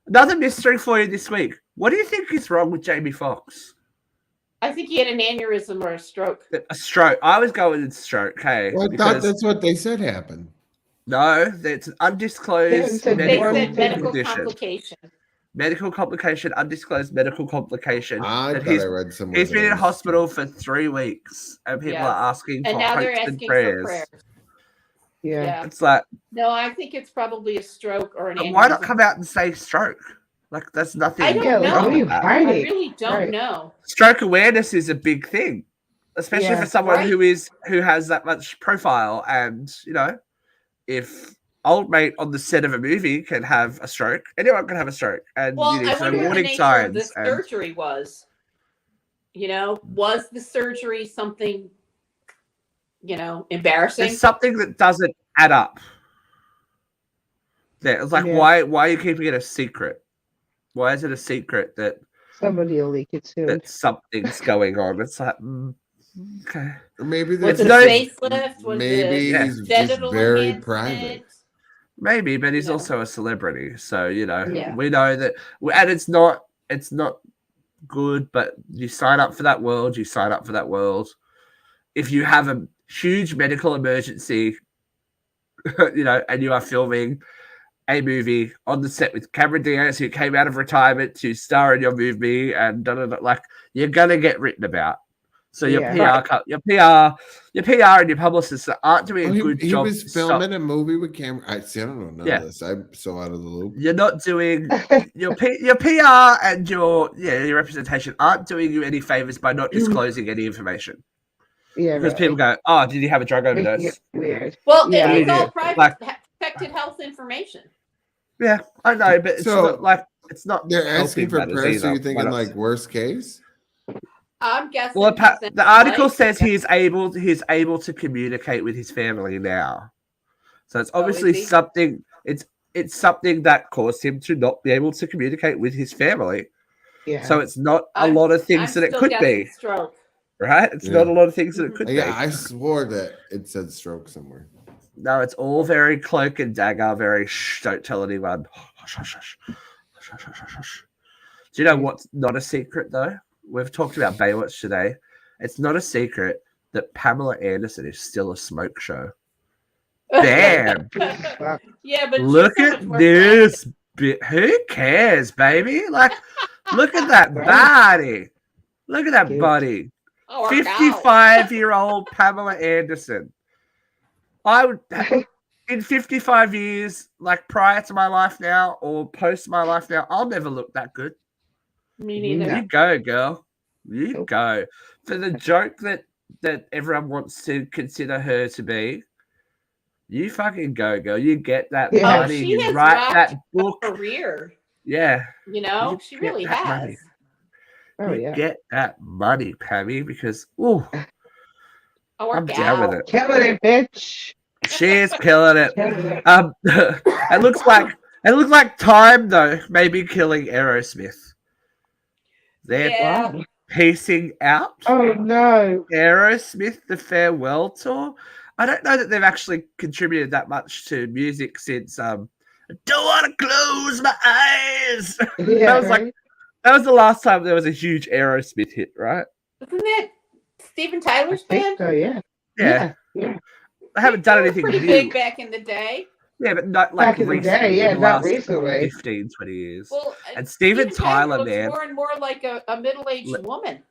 [SPEAKER 2] Another mystery for you this week. What do you think is wrong with Jamie Foxx?
[SPEAKER 4] I think he had an aneurysm or a stroke.
[SPEAKER 2] A stroke. I was going with stroke. Hey,
[SPEAKER 1] Well, I thought that's what they said happened.
[SPEAKER 2] no, it's an undisclosed
[SPEAKER 3] said
[SPEAKER 4] They
[SPEAKER 2] medical
[SPEAKER 4] said medical
[SPEAKER 2] condition.
[SPEAKER 4] complication.
[SPEAKER 2] Medical complication, undisclosed medical complication.
[SPEAKER 1] I
[SPEAKER 2] that
[SPEAKER 1] thought I read somewhere.
[SPEAKER 2] He's
[SPEAKER 1] that
[SPEAKER 2] been
[SPEAKER 1] it
[SPEAKER 2] in
[SPEAKER 1] was-
[SPEAKER 2] hospital for 3 weeks, and people
[SPEAKER 4] Yeah.
[SPEAKER 2] are asking
[SPEAKER 4] And
[SPEAKER 2] for
[SPEAKER 4] now they're
[SPEAKER 2] hopes and
[SPEAKER 4] asking
[SPEAKER 2] prayers.
[SPEAKER 4] for prayers.
[SPEAKER 3] Yeah.
[SPEAKER 4] Yeah.
[SPEAKER 2] It's like,
[SPEAKER 4] No, I think it's probably a stroke or an
[SPEAKER 2] but
[SPEAKER 4] aneurysm.
[SPEAKER 2] why not come out and say stroke? Like, that's nothing
[SPEAKER 4] I don't
[SPEAKER 3] Yeah,
[SPEAKER 4] know.
[SPEAKER 3] what are you
[SPEAKER 2] with that.
[SPEAKER 4] I
[SPEAKER 3] hiding?
[SPEAKER 4] really don't
[SPEAKER 3] Right.
[SPEAKER 4] know.
[SPEAKER 2] Stroke awareness is a big thing, especially
[SPEAKER 3] Yeah.
[SPEAKER 2] for someone
[SPEAKER 4] Right.
[SPEAKER 2] who has that much profile. And you know, if old mate on the set of a movie can have a stroke, anyone can have a stroke, and
[SPEAKER 4] Well,
[SPEAKER 2] you need
[SPEAKER 4] I
[SPEAKER 2] to know
[SPEAKER 4] wonder what the
[SPEAKER 2] warning
[SPEAKER 4] nature of
[SPEAKER 2] signs.
[SPEAKER 4] the surgery was. You know, was the surgery something embarrassing.
[SPEAKER 2] There's something that doesn't add up. There, it's like why are you keeping it a secret? Why is it a secret that
[SPEAKER 3] somebody will leak it soon?
[SPEAKER 2] that something's going on? It's like okay,
[SPEAKER 1] Or maybe
[SPEAKER 4] Was
[SPEAKER 1] there's
[SPEAKER 4] it a facelift? Was
[SPEAKER 1] maybe
[SPEAKER 4] it
[SPEAKER 1] he's just
[SPEAKER 4] genital
[SPEAKER 1] very
[SPEAKER 4] enhancement?
[SPEAKER 1] private.
[SPEAKER 2] maybe, but he's
[SPEAKER 4] Yeah.
[SPEAKER 2] also a celebrity, so
[SPEAKER 4] Yeah.
[SPEAKER 2] we know that, and it's not good. But you sign up for that world. You sign up for that world. If you have a huge medical emergency, and you are filming a movie on the set with Cameron Diaz, who came out of retirement to star in your movie, and like you're gonna get written about. So your PR, your PR, and your publicists aren't doing a good job.
[SPEAKER 1] He was filming a movie with Cameron. I don't know none of this. I'm so out of the loop.
[SPEAKER 2] You're not doing your PR and your representation aren't doing you any favors by not disclosing any information.
[SPEAKER 3] Yeah,
[SPEAKER 2] because people go, "Oh, did you have a drug overdose?"
[SPEAKER 3] Weird.
[SPEAKER 4] Well,
[SPEAKER 3] Yeah,
[SPEAKER 4] it's all
[SPEAKER 2] yeah.
[SPEAKER 4] private, protected health information.
[SPEAKER 2] Yeah, I know, but it's
[SPEAKER 1] So,
[SPEAKER 2] not like it's not.
[SPEAKER 1] They're asking for
[SPEAKER 2] helping matters
[SPEAKER 1] prayers. So
[SPEAKER 2] either.
[SPEAKER 1] you're thinking
[SPEAKER 2] Why not?
[SPEAKER 1] like worst case?
[SPEAKER 4] I'm guessing.
[SPEAKER 2] Well,
[SPEAKER 4] he's
[SPEAKER 2] the article
[SPEAKER 4] like-
[SPEAKER 2] says he's able to communicate with his family now. So it's obviously
[SPEAKER 4] is he?
[SPEAKER 2] something. It's something that caused him to not be able to communicate with his family.
[SPEAKER 3] Yeah.
[SPEAKER 2] So it's not a
[SPEAKER 4] I'm-
[SPEAKER 2] lot of things
[SPEAKER 4] I'm
[SPEAKER 2] that it
[SPEAKER 4] still
[SPEAKER 2] could
[SPEAKER 4] guessing
[SPEAKER 2] be,
[SPEAKER 4] Stroke.
[SPEAKER 2] right? It's
[SPEAKER 1] Yeah.
[SPEAKER 2] not a lot of things that it could
[SPEAKER 1] Yeah,
[SPEAKER 2] be.
[SPEAKER 1] I swore that it said stroke somewhere.
[SPEAKER 2] No, it's all very cloak and dagger, very shh, don't tell anyone. Hush, hush, hush. Hush, hush, hush, hush, hush. Do you know what's not a secret, though? We've talked about Baywatch today. It's not a secret that Pamela Anderson is still a smoke show. Damn.
[SPEAKER 4] Yeah, but
[SPEAKER 2] Look
[SPEAKER 4] she's so
[SPEAKER 2] at
[SPEAKER 4] much more
[SPEAKER 2] this bit. Who cares, baby? Like, look at that body. Look at that
[SPEAKER 3] Cute.
[SPEAKER 2] body.
[SPEAKER 4] Oh, our cow.
[SPEAKER 2] 55-year-old Pamela Anderson. I would, in 55 years, like prior to my life now or post my life now, I'll never look that good.
[SPEAKER 4] Me neither.
[SPEAKER 2] You go, girl. You
[SPEAKER 3] Nope.
[SPEAKER 2] go. For the joke that everyone wants to consider her to be, you fucking go, girl. You get that
[SPEAKER 3] Yeah.
[SPEAKER 2] money.
[SPEAKER 4] She
[SPEAKER 2] You
[SPEAKER 4] has
[SPEAKER 2] write
[SPEAKER 4] rocked
[SPEAKER 2] that book.
[SPEAKER 4] Career.
[SPEAKER 2] Yeah.
[SPEAKER 4] You
[SPEAKER 2] You
[SPEAKER 4] really
[SPEAKER 2] get that
[SPEAKER 4] has.
[SPEAKER 2] money.
[SPEAKER 3] Oh
[SPEAKER 2] You
[SPEAKER 3] yeah.
[SPEAKER 2] get that money, Pammy, because ooh,
[SPEAKER 4] Oh, our
[SPEAKER 2] I'm down with
[SPEAKER 4] gal.
[SPEAKER 2] it.
[SPEAKER 3] Killing it, bitch.
[SPEAKER 2] She's killing it.
[SPEAKER 3] Killing it.
[SPEAKER 2] It looks like Time though, maybe killing Aerosmith. They're
[SPEAKER 4] Yeah.
[SPEAKER 3] Wow.
[SPEAKER 2] piecing out
[SPEAKER 3] Oh no.
[SPEAKER 2] Aerosmith, the farewell tour. I don't know that they've actually contributed that much to music since I don't want to close my eyes.
[SPEAKER 3] Yeah,
[SPEAKER 2] That was like-
[SPEAKER 3] right?
[SPEAKER 2] That was the last time there was a huge Aerosmith hit, right?
[SPEAKER 4] Isn't that Steven
[SPEAKER 3] I
[SPEAKER 4] Tyler's
[SPEAKER 3] think
[SPEAKER 4] band?
[SPEAKER 3] so, yeah.
[SPEAKER 2] Yeah.
[SPEAKER 3] Yeah.
[SPEAKER 2] I haven't done
[SPEAKER 4] They were
[SPEAKER 2] anything
[SPEAKER 4] pretty
[SPEAKER 2] new.
[SPEAKER 4] big back in the day.
[SPEAKER 2] Yeah, but not like
[SPEAKER 3] Back in the
[SPEAKER 2] recently,
[SPEAKER 3] day, yeah,
[SPEAKER 2] in the
[SPEAKER 3] not
[SPEAKER 2] last
[SPEAKER 3] recently.
[SPEAKER 2] 15, 20 years.
[SPEAKER 4] Well,
[SPEAKER 2] And Steven Tyler,
[SPEAKER 4] looks
[SPEAKER 2] man,
[SPEAKER 4] more and more like a middle-aged
[SPEAKER 2] Le-
[SPEAKER 4] woman.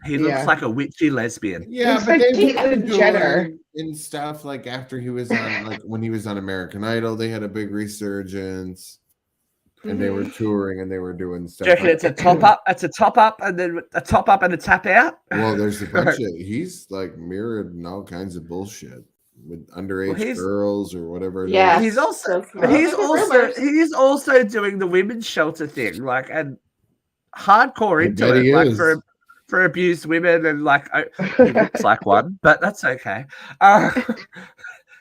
[SPEAKER 2] he looks
[SPEAKER 3] Yeah.
[SPEAKER 2] like a witchy lesbian.
[SPEAKER 1] Yeah,
[SPEAKER 3] Looks
[SPEAKER 1] but
[SPEAKER 3] like
[SPEAKER 1] they were
[SPEAKER 3] Caitlyn Jenner.
[SPEAKER 1] doing and stuff like after he was on, like when he was on American Idol, they had a big resurgence, and they were touring and they were doing
[SPEAKER 2] Do
[SPEAKER 1] stuff.
[SPEAKER 2] you reckon
[SPEAKER 1] like
[SPEAKER 2] it's a top up? It's a top up and then a top up and a tap out?
[SPEAKER 1] Well, there's a bunch of he's like mirrored in all kinds of bullshit with underage
[SPEAKER 2] he's-
[SPEAKER 1] girls or whatever. it
[SPEAKER 4] Yeah.
[SPEAKER 1] is.
[SPEAKER 2] He's also
[SPEAKER 4] So
[SPEAKER 2] but he's
[SPEAKER 4] smart.
[SPEAKER 2] also
[SPEAKER 4] Rumors.
[SPEAKER 2] he's also doing the women's shelter thing, like and hardcore
[SPEAKER 1] I
[SPEAKER 2] into
[SPEAKER 1] bet
[SPEAKER 2] it,
[SPEAKER 1] he
[SPEAKER 2] like
[SPEAKER 1] is.
[SPEAKER 2] for abused women and like he looks like one, but that's okay.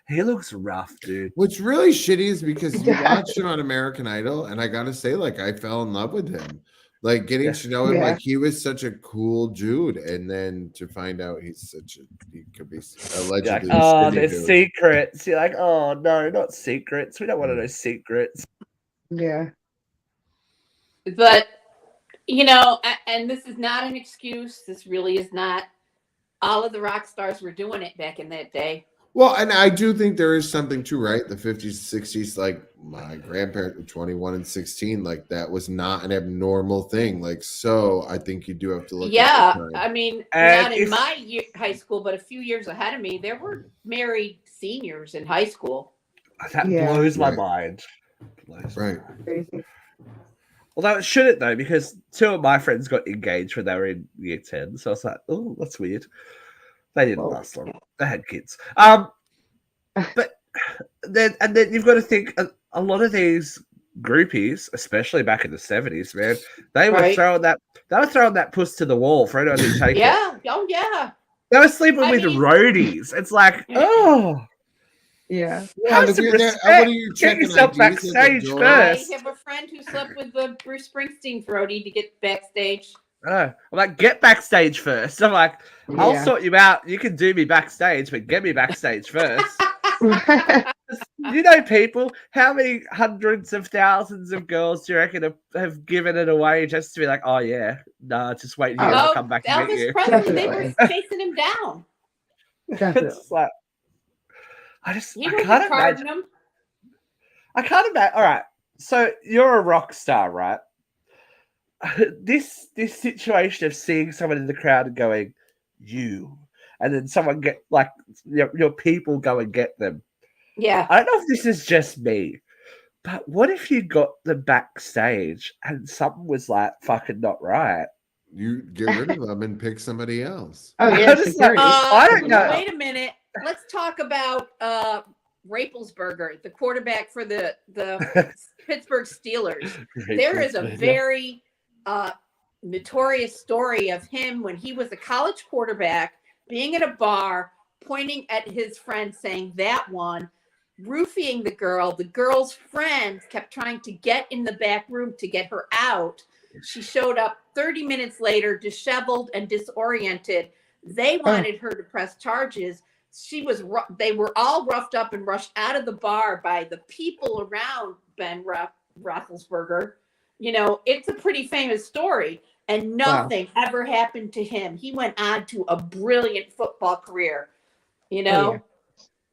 [SPEAKER 2] He looks rough, dude.
[SPEAKER 1] What's really shitty is because you
[SPEAKER 3] Yeah.
[SPEAKER 1] watched him on American Idol, and I gotta say, like, I fell in love with him. Like getting
[SPEAKER 2] Yeah.
[SPEAKER 1] to know him,
[SPEAKER 3] Yeah.
[SPEAKER 1] like he was such a cool dude, and then to find out he could be
[SPEAKER 2] You're like,
[SPEAKER 1] allegedly.
[SPEAKER 2] oh,
[SPEAKER 1] shitty
[SPEAKER 2] there's
[SPEAKER 1] dude.
[SPEAKER 2] secrets. You're like, oh no, not secrets. We don't want to know secrets.
[SPEAKER 3] Yeah.
[SPEAKER 4] But, and this is not an excuse. This really is not. All of the rock stars were doing it back in that day.
[SPEAKER 1] Well, and I do think there is something to right. The 50s, 60s, like my grandparents were 21 and 16, like that was not an abnormal thing. Like, so I think you do have to look.
[SPEAKER 4] Yeah,
[SPEAKER 1] at the time.
[SPEAKER 4] I mean,
[SPEAKER 2] And
[SPEAKER 4] not in
[SPEAKER 2] if-
[SPEAKER 4] my high school, but a few years ahead of me, there were married seniors in high school.
[SPEAKER 2] That
[SPEAKER 3] Yeah.
[SPEAKER 2] blows my
[SPEAKER 1] Right.
[SPEAKER 2] mind.
[SPEAKER 1] Right.
[SPEAKER 3] Crazy.
[SPEAKER 2] Although it shouldn't though, because two of my friends got engaged when they were in year 10. So I was like, oh, that's weird. They didn't
[SPEAKER 3] Well,
[SPEAKER 2] last long. They had kids. But then you've got to think a lot of these groupies, especially back in the 70s, man, they were
[SPEAKER 4] Right.
[SPEAKER 2] throwing that puss to the wall for anyone to take it.
[SPEAKER 4] Yeah. Oh, yeah.
[SPEAKER 2] They were sleeping
[SPEAKER 4] I
[SPEAKER 2] with
[SPEAKER 4] mean-
[SPEAKER 2] roadies. It's like, oh,
[SPEAKER 3] Yeah.
[SPEAKER 1] Yeah,
[SPEAKER 2] have
[SPEAKER 1] if
[SPEAKER 2] some
[SPEAKER 1] you're there,
[SPEAKER 2] respect.
[SPEAKER 1] what are you
[SPEAKER 2] Get
[SPEAKER 1] checking
[SPEAKER 2] yourself
[SPEAKER 1] IDs at the
[SPEAKER 2] backstage
[SPEAKER 1] door?
[SPEAKER 4] I
[SPEAKER 2] first.
[SPEAKER 4] have a friend who slept with the Bruce Springsteen roadie to get backstage.
[SPEAKER 2] I'm like, get backstage first. I'm like, I'll
[SPEAKER 3] Yeah.
[SPEAKER 2] sort you out. You can do me backstage, but get me backstage first. You know, people, how many hundreds of thousands of girls do you reckon have given it away just to be like, oh yeah, nah, just wait here, I'll
[SPEAKER 4] Oh,
[SPEAKER 2] come back and get
[SPEAKER 4] Elvis
[SPEAKER 2] you.
[SPEAKER 4] Presley, they were
[SPEAKER 3] Definitely.
[SPEAKER 4] chasing him down.
[SPEAKER 3] Definitely.
[SPEAKER 2] It's like, I
[SPEAKER 4] He
[SPEAKER 2] can't
[SPEAKER 4] wasn't carding
[SPEAKER 2] imagine.
[SPEAKER 4] him.
[SPEAKER 2] I can't imagine. All right, so you're a rock star, right? This situation of seeing someone in the crowd and going, you, and then someone get like your people go and get them.
[SPEAKER 4] Yeah.
[SPEAKER 2] I don't know if this is just me, but what if you got them backstage and something was like fucking not right?
[SPEAKER 1] You get rid of them and pick somebody else.
[SPEAKER 3] Oh yeah,
[SPEAKER 2] I'm just like,
[SPEAKER 3] security.
[SPEAKER 2] I don't know.
[SPEAKER 4] Wait a minute. Let's talk about Rapelsberger, the quarterback for the Pittsburgh Steelers. There is a very notorious story of him when he was a college quarterback being at a bar, pointing at his friend saying, that one, roofing the girl. The girl's friends kept trying to get in the back room to get her out. She showed up 30 minutes later, disheveled and disoriented. They wanted her to press charges. They were all roughed up and rushed out of the bar by the people around Ben Roethlisberger. You know, it's a pretty famous story, and nothing ever happened to him. He went on to a brilliant football career. You know,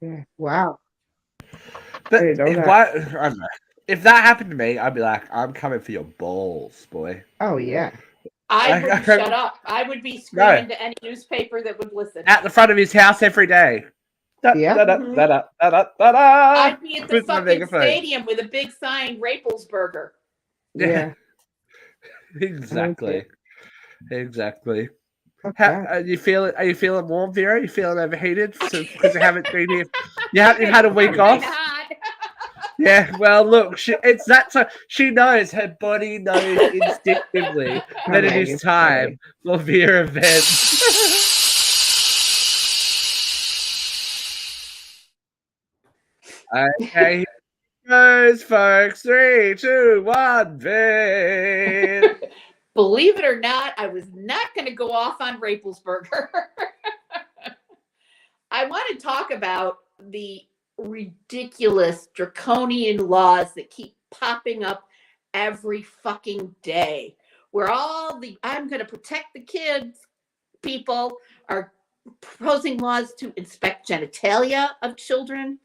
[SPEAKER 3] Yeah. Wow.
[SPEAKER 2] But
[SPEAKER 3] I didn't know that.
[SPEAKER 2] I don't know. If that happened to me, I'd be like, I'm coming for your balls, boy.
[SPEAKER 3] Oh yeah.
[SPEAKER 4] I wouldn't shut up. I would be screaming to any newspaper that would listen.
[SPEAKER 2] At the front of his house every day.
[SPEAKER 3] Yeah.
[SPEAKER 4] I'd be at the
[SPEAKER 2] With my
[SPEAKER 4] fucking
[SPEAKER 2] megaphone.
[SPEAKER 4] stadium with a big sign, Rapelsberger.
[SPEAKER 3] Yeah.
[SPEAKER 2] Exactly. Exactly.
[SPEAKER 3] Okay.
[SPEAKER 2] Are you feeling warm, Vera? Are you feeling overheated because you haven't been here? You've had a week off. Yeah. Well, look, it's that time. She knows. Her body knows instinctively that it is time for Vera events. Okay. Here goes, folks. 3, 2, 1, Vin.
[SPEAKER 4] Believe it or not, I was not going to go off on Rapelsberger. I want to talk about the ridiculous draconian laws that keep popping up every fucking day, where all the I'm going to protect the kids people are proposing laws to inspect genitalia of children.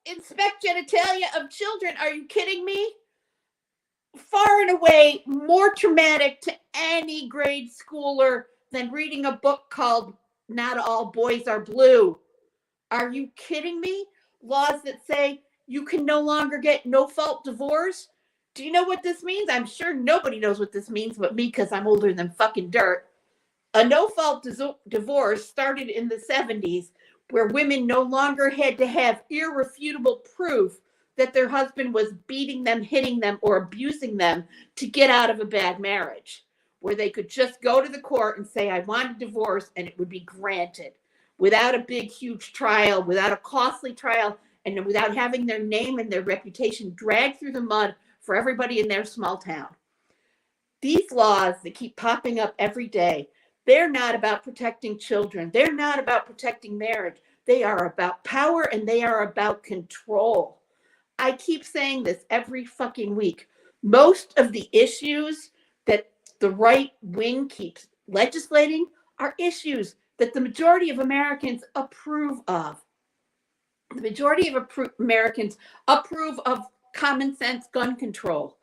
[SPEAKER 4] Inspect genitalia of children? Are you kidding me? Far and away more traumatic to any grade schooler than reading a book called Not All Boys Are Blue. Are you kidding me? Laws that say you can no longer get no-fault divorce. Do you know what this means? I'm sure nobody knows what this means but me, because I'm older than fucking dirt. A no-fault divorce started in the 70s, where women no longer had to have irrefutable proof that their husband was beating them, hitting them, or abusing them to get out of a bad marriage, where they could just go to the court and say, I want a divorce, and it would be granted without a big, huge trial, without a costly trial, and without having their name and their reputation dragged through the mud for everybody in their small town. These laws that keep popping up every day, they're not about protecting children. They're not about protecting marriage. They are about power, and they are about control. I keep saying this every fucking week. Most of the issues that the right wing keeps legislating are issues that the majority of Americans approve of. The majority of Americans approve of common sense gun control.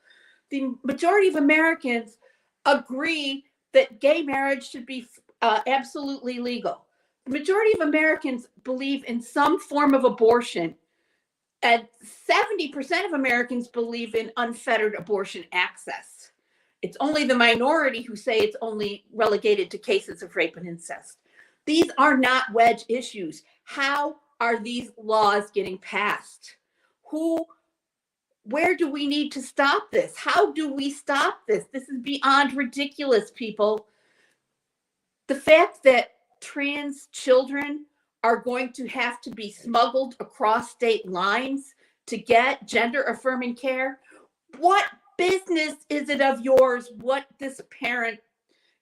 [SPEAKER 4] The majority of Americans agree that gay marriage should be absolutely legal. The majority of Americans believe in some form of abortion. And 70% of Americans believe in unfettered abortion access. It's only the minority who say it's only relegated to cases of rape and incest. These are not wedge issues. How are these laws getting passed? Where do we need to stop this? How do we stop this? This is beyond ridiculous, people. The fact that trans children are going to have to be smuggled across state lines to get gender affirming care. What business is it of yours what this parent,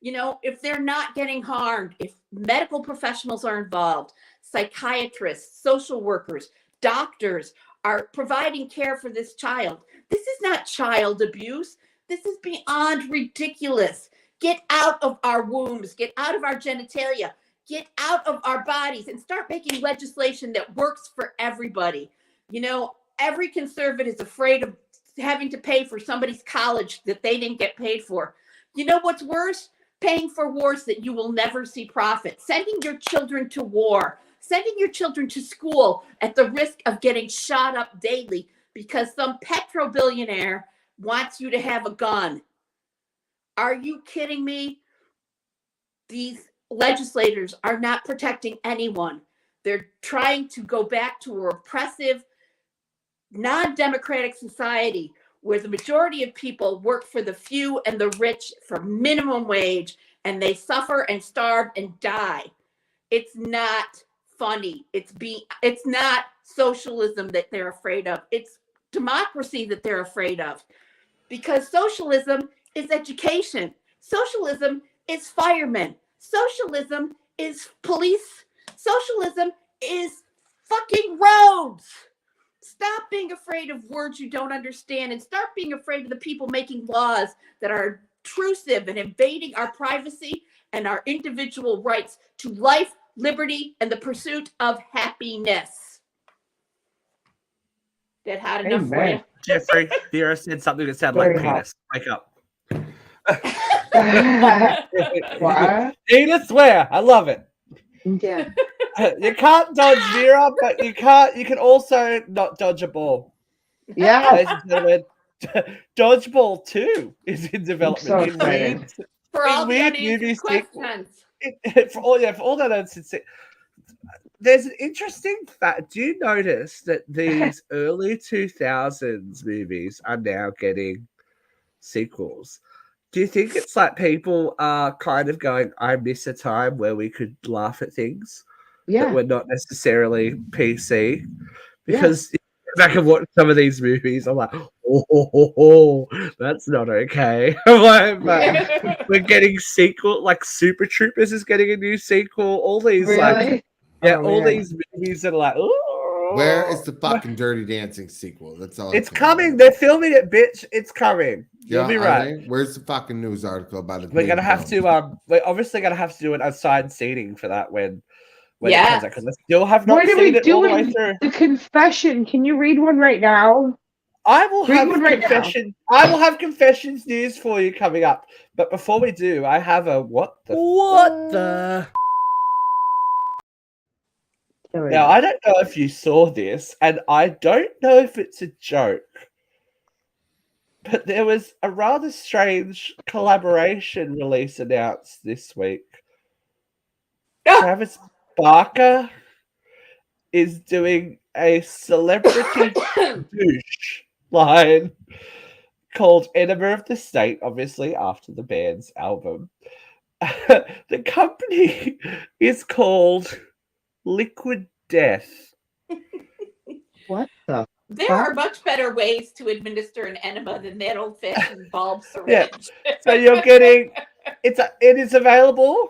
[SPEAKER 4] if they're not getting harmed, if medical professionals are involved, psychiatrists, social workers, doctors are providing care for this child? This is not child abuse. This is beyond ridiculous. Get out of our wombs, get out of our genitalia, get out of our bodies, and start making legislation that works for everybody. Every conservative is afraid of having to pay for somebody's college that they didn't get paid for. You know what's worse? Paying for wars that you will never see profit. Sending your children to war. Sending your children to school at the risk of getting shot up daily because some petro-billionaire wants you to have a gun. Are you kidding me? These legislators are not protecting anyone. They're trying to go back to a repressive, non-democratic society where the majority of people work for the few and the rich for minimum wage, and they suffer and starve and die. It's not funny. It's not socialism that they're afraid of. It's democracy that they're afraid of. Because socialism is education. Socialism is firemen. Socialism is police. Socialism is fucking roads. Stop being afraid of words you don't understand and start being afraid of the people making laws that are intrusive and invading our privacy and our individual rights to life, liberty, and the pursuit of happiness. That had enough for you?
[SPEAKER 2] Jeffrey, Vera said something that sounded like penis. Wake up.
[SPEAKER 3] What?
[SPEAKER 2] Penis swear. I love it.
[SPEAKER 3] Yeah.
[SPEAKER 2] You can't dodge Vera, but you can also not dodge a ball.
[SPEAKER 3] Yeah.
[SPEAKER 2] Ladies and gentlemen, Dodgeball 2 is in development.
[SPEAKER 3] I'm so excited.
[SPEAKER 4] For all the
[SPEAKER 2] weird
[SPEAKER 4] unanswered
[SPEAKER 2] movie
[SPEAKER 4] questions.
[SPEAKER 2] For all that unanswered, there's an interesting fact. Do you notice that these early 2000s movies are now getting sequels? Do you think it's like people are kind of going, I miss a time where we could laugh at things that were not necessarily PC? Because back and watch some of these movies, I'm like, oh, that's not okay. But we're getting sequel, like Super Troopers is getting a new sequel. All these all these movies that are like, oh,
[SPEAKER 1] where is the fucking Dirty Dancing sequel? That's all.
[SPEAKER 2] It's coming. They're filming it, bitch. It's coming. You'll be right.
[SPEAKER 1] Where's the fucking news article about it?
[SPEAKER 2] We're gonna have to. We're obviously gonna have to do an assigned seating for that when it comes out, because I still have not seen it all the way through.
[SPEAKER 3] The confession. Can you read one right now?
[SPEAKER 2] I will have confession. I will have confessions news for you coming up. But before we do, I have a what the. Now, I don't know if you saw this, and I don't know if it's a joke, but there was a rather strange collaboration release announced this week. Travis Barker is doing a celebrity douche line called Enema of the State, obviously after the band's album. The company is called Liquid Death.
[SPEAKER 3] What the?
[SPEAKER 4] There are much better ways to administer an enema than that old-fashioned bulb syringe.
[SPEAKER 2] So you're getting it is available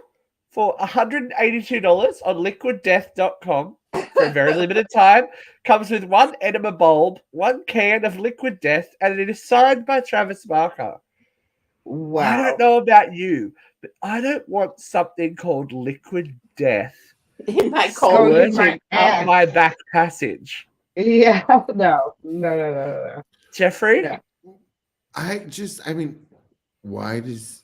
[SPEAKER 2] for $182 on liquiddeath.com for a very limited time. Comes with one enema bulb, one can of Liquid Death, and it is signed by Travis Barker.
[SPEAKER 3] Wow.
[SPEAKER 2] I don't know about you, but I don't want something called Liquid Death
[SPEAKER 4] in my
[SPEAKER 2] squirting up my back passage.
[SPEAKER 3] Yeah, no.
[SPEAKER 2] Jeffrey?
[SPEAKER 3] Yeah.
[SPEAKER 1] I mean, why does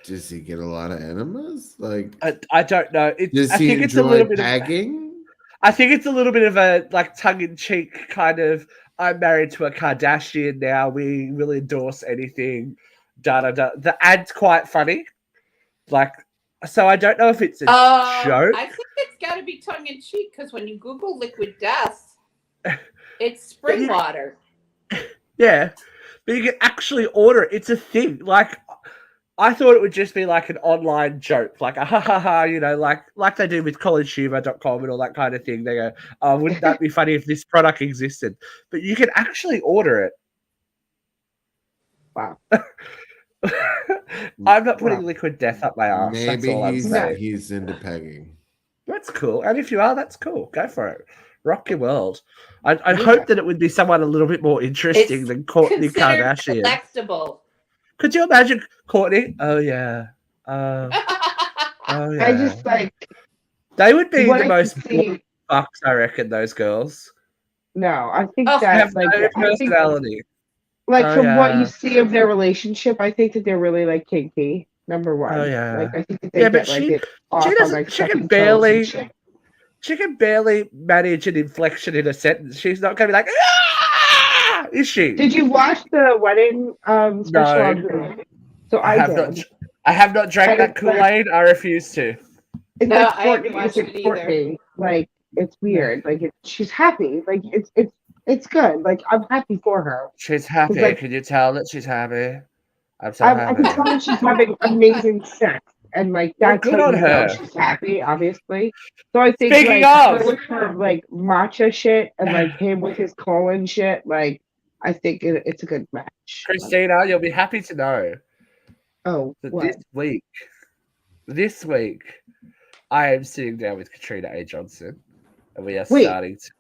[SPEAKER 1] he get a lot of enemas? Like,
[SPEAKER 2] I don't know.
[SPEAKER 1] Does he enjoy tagging?
[SPEAKER 2] I think it's a little bit of a tongue-in-cheek kind of, I'm married to a Kardashian now, we will endorse anything, da-da-da. The ad's quite funny. So I don't know if it's a joke.
[SPEAKER 4] I think it's got to be tongue-in-cheek, because when you Google Liquid Death, it's spring water.
[SPEAKER 2] Yeah, but you can actually order it. It's a thing. I thought it would just be like an online joke, like a ha ha ha, you know, like they do with collegehumor.com and all that kind of thing. They go, oh, wouldn't that be funny if this product existed? But you can actually order it.
[SPEAKER 3] Wow.
[SPEAKER 2] I'm not putting
[SPEAKER 3] Wow.
[SPEAKER 2] liquid death up my ass. That's
[SPEAKER 1] Maybe
[SPEAKER 2] all I'm saying.
[SPEAKER 1] he's into pegging.
[SPEAKER 2] That's cool. And if you are, that's cool. Go for it. Rock your world. I
[SPEAKER 3] Yeah.
[SPEAKER 2] hope that it would be someone a little bit more interesting
[SPEAKER 4] It's
[SPEAKER 2] than Courtney
[SPEAKER 4] considered
[SPEAKER 2] Kardashian.
[SPEAKER 4] collectible.
[SPEAKER 2] Could you imagine Courtney? Oh, yeah. Oh, yeah.
[SPEAKER 3] I just like
[SPEAKER 2] They would be
[SPEAKER 3] what
[SPEAKER 2] the
[SPEAKER 3] I
[SPEAKER 2] most
[SPEAKER 3] can see.
[SPEAKER 2] fucks, I reckon, those girls.
[SPEAKER 3] No, I think
[SPEAKER 4] Oh,
[SPEAKER 2] They
[SPEAKER 3] that
[SPEAKER 2] have
[SPEAKER 3] like
[SPEAKER 2] no
[SPEAKER 3] I think
[SPEAKER 2] personality.
[SPEAKER 3] like
[SPEAKER 2] Oh,
[SPEAKER 3] from what
[SPEAKER 2] yeah.
[SPEAKER 3] you see of their relationship, I think that they're really like kinky. Number one.
[SPEAKER 2] Oh, yeah.
[SPEAKER 3] Like I think that they
[SPEAKER 2] Yeah, but
[SPEAKER 3] get like
[SPEAKER 2] she
[SPEAKER 3] it off on
[SPEAKER 2] doesn't.
[SPEAKER 3] like
[SPEAKER 2] She can
[SPEAKER 3] sucking toes
[SPEAKER 2] barely.
[SPEAKER 3] and shit.
[SPEAKER 2] She can barely manage an inflection in a sentence. She's not going to be like, ah! Is she?
[SPEAKER 3] Did you watch the wedding special on Hulu? So
[SPEAKER 2] I
[SPEAKER 3] I
[SPEAKER 2] have
[SPEAKER 3] did.
[SPEAKER 2] not. I have not drank
[SPEAKER 3] And
[SPEAKER 2] that
[SPEAKER 3] it's like-
[SPEAKER 2] Kool-Aid. I refuse to.
[SPEAKER 3] It's
[SPEAKER 4] No,
[SPEAKER 3] like
[SPEAKER 4] I haven't
[SPEAKER 3] Courtney.
[SPEAKER 4] watched
[SPEAKER 3] It's
[SPEAKER 4] it
[SPEAKER 3] like
[SPEAKER 4] either.
[SPEAKER 3] Courtney. Like it's weird. Like she's happy. Like it's good. Like I'm happy for her.
[SPEAKER 2] She's happy.
[SPEAKER 3] like-
[SPEAKER 2] Can you tell that she's happy? I'm so
[SPEAKER 3] I
[SPEAKER 2] happy.
[SPEAKER 3] can tell that she's having amazing sex, and like
[SPEAKER 2] Well,
[SPEAKER 3] that's
[SPEAKER 2] good
[SPEAKER 3] how
[SPEAKER 2] on
[SPEAKER 3] you know
[SPEAKER 2] her.
[SPEAKER 3] she's happy, obviously. So I think
[SPEAKER 2] Speaking
[SPEAKER 3] like
[SPEAKER 2] of-
[SPEAKER 3] with her like matcha shit and like him with his colon shit, like I think it's a good match.
[SPEAKER 2] Christina, you'll be happy to know
[SPEAKER 3] Oh,
[SPEAKER 2] that
[SPEAKER 3] what?
[SPEAKER 2] this week, I am sitting down with Katrina A. Johnson, and we are
[SPEAKER 3] Wait.
[SPEAKER 2] starting to.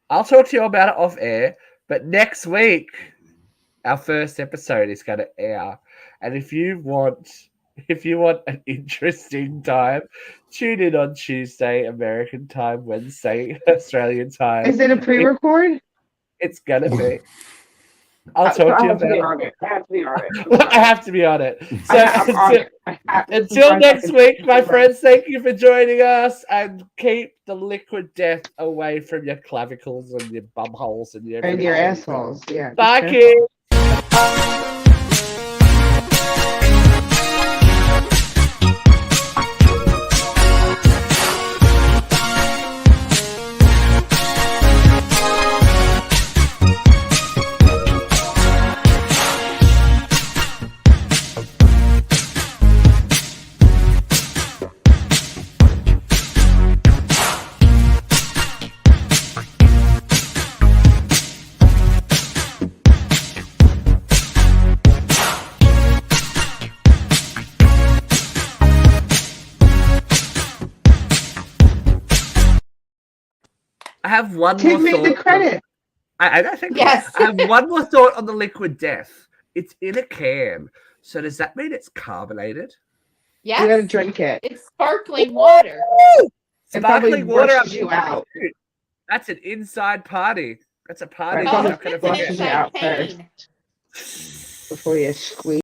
[SPEAKER 2] I'll talk to you about it off air, but next week, our first episode is going to air, and if you want an interesting time, tune in on Tuesday American time, Wednesday Australian time.
[SPEAKER 3] Is it a pre-record?
[SPEAKER 2] It's gonna be. I'll
[SPEAKER 3] So
[SPEAKER 2] talk to
[SPEAKER 3] I
[SPEAKER 2] you
[SPEAKER 3] have to be
[SPEAKER 2] about
[SPEAKER 3] on it. I have to be on it.
[SPEAKER 2] it. I have to be on it. So
[SPEAKER 3] I'm on it. I have to
[SPEAKER 2] until
[SPEAKER 3] find
[SPEAKER 2] next
[SPEAKER 3] something
[SPEAKER 2] week,
[SPEAKER 3] to
[SPEAKER 2] my
[SPEAKER 3] do.
[SPEAKER 2] friends, thank you for joining us, and keep the liquid death away from your clavicles and your bum holes and your
[SPEAKER 3] And your
[SPEAKER 2] everything.
[SPEAKER 3] assholes. Yeah. be
[SPEAKER 2] Bye,
[SPEAKER 3] careful.
[SPEAKER 2] kids. I have one
[SPEAKER 3] Give
[SPEAKER 2] more
[SPEAKER 3] me
[SPEAKER 2] thought.
[SPEAKER 3] the credit.
[SPEAKER 2] I think
[SPEAKER 4] Yes.
[SPEAKER 2] I have one more thought on the liquid death. It's in a can, so does that mean it's carbonated?
[SPEAKER 3] You gotta
[SPEAKER 4] Yes.
[SPEAKER 3] drink it.
[SPEAKER 4] It's sparkling water.
[SPEAKER 3] It probably
[SPEAKER 2] Sparkling water.
[SPEAKER 3] washes you out.
[SPEAKER 2] That's an inside party. That's a party
[SPEAKER 3] Right.
[SPEAKER 2] you're
[SPEAKER 4] Oh,
[SPEAKER 2] not going to
[SPEAKER 4] it's an
[SPEAKER 3] Washes
[SPEAKER 2] forget.
[SPEAKER 3] you
[SPEAKER 4] inside
[SPEAKER 3] out
[SPEAKER 4] pain.
[SPEAKER 3] first. Before you squeeze.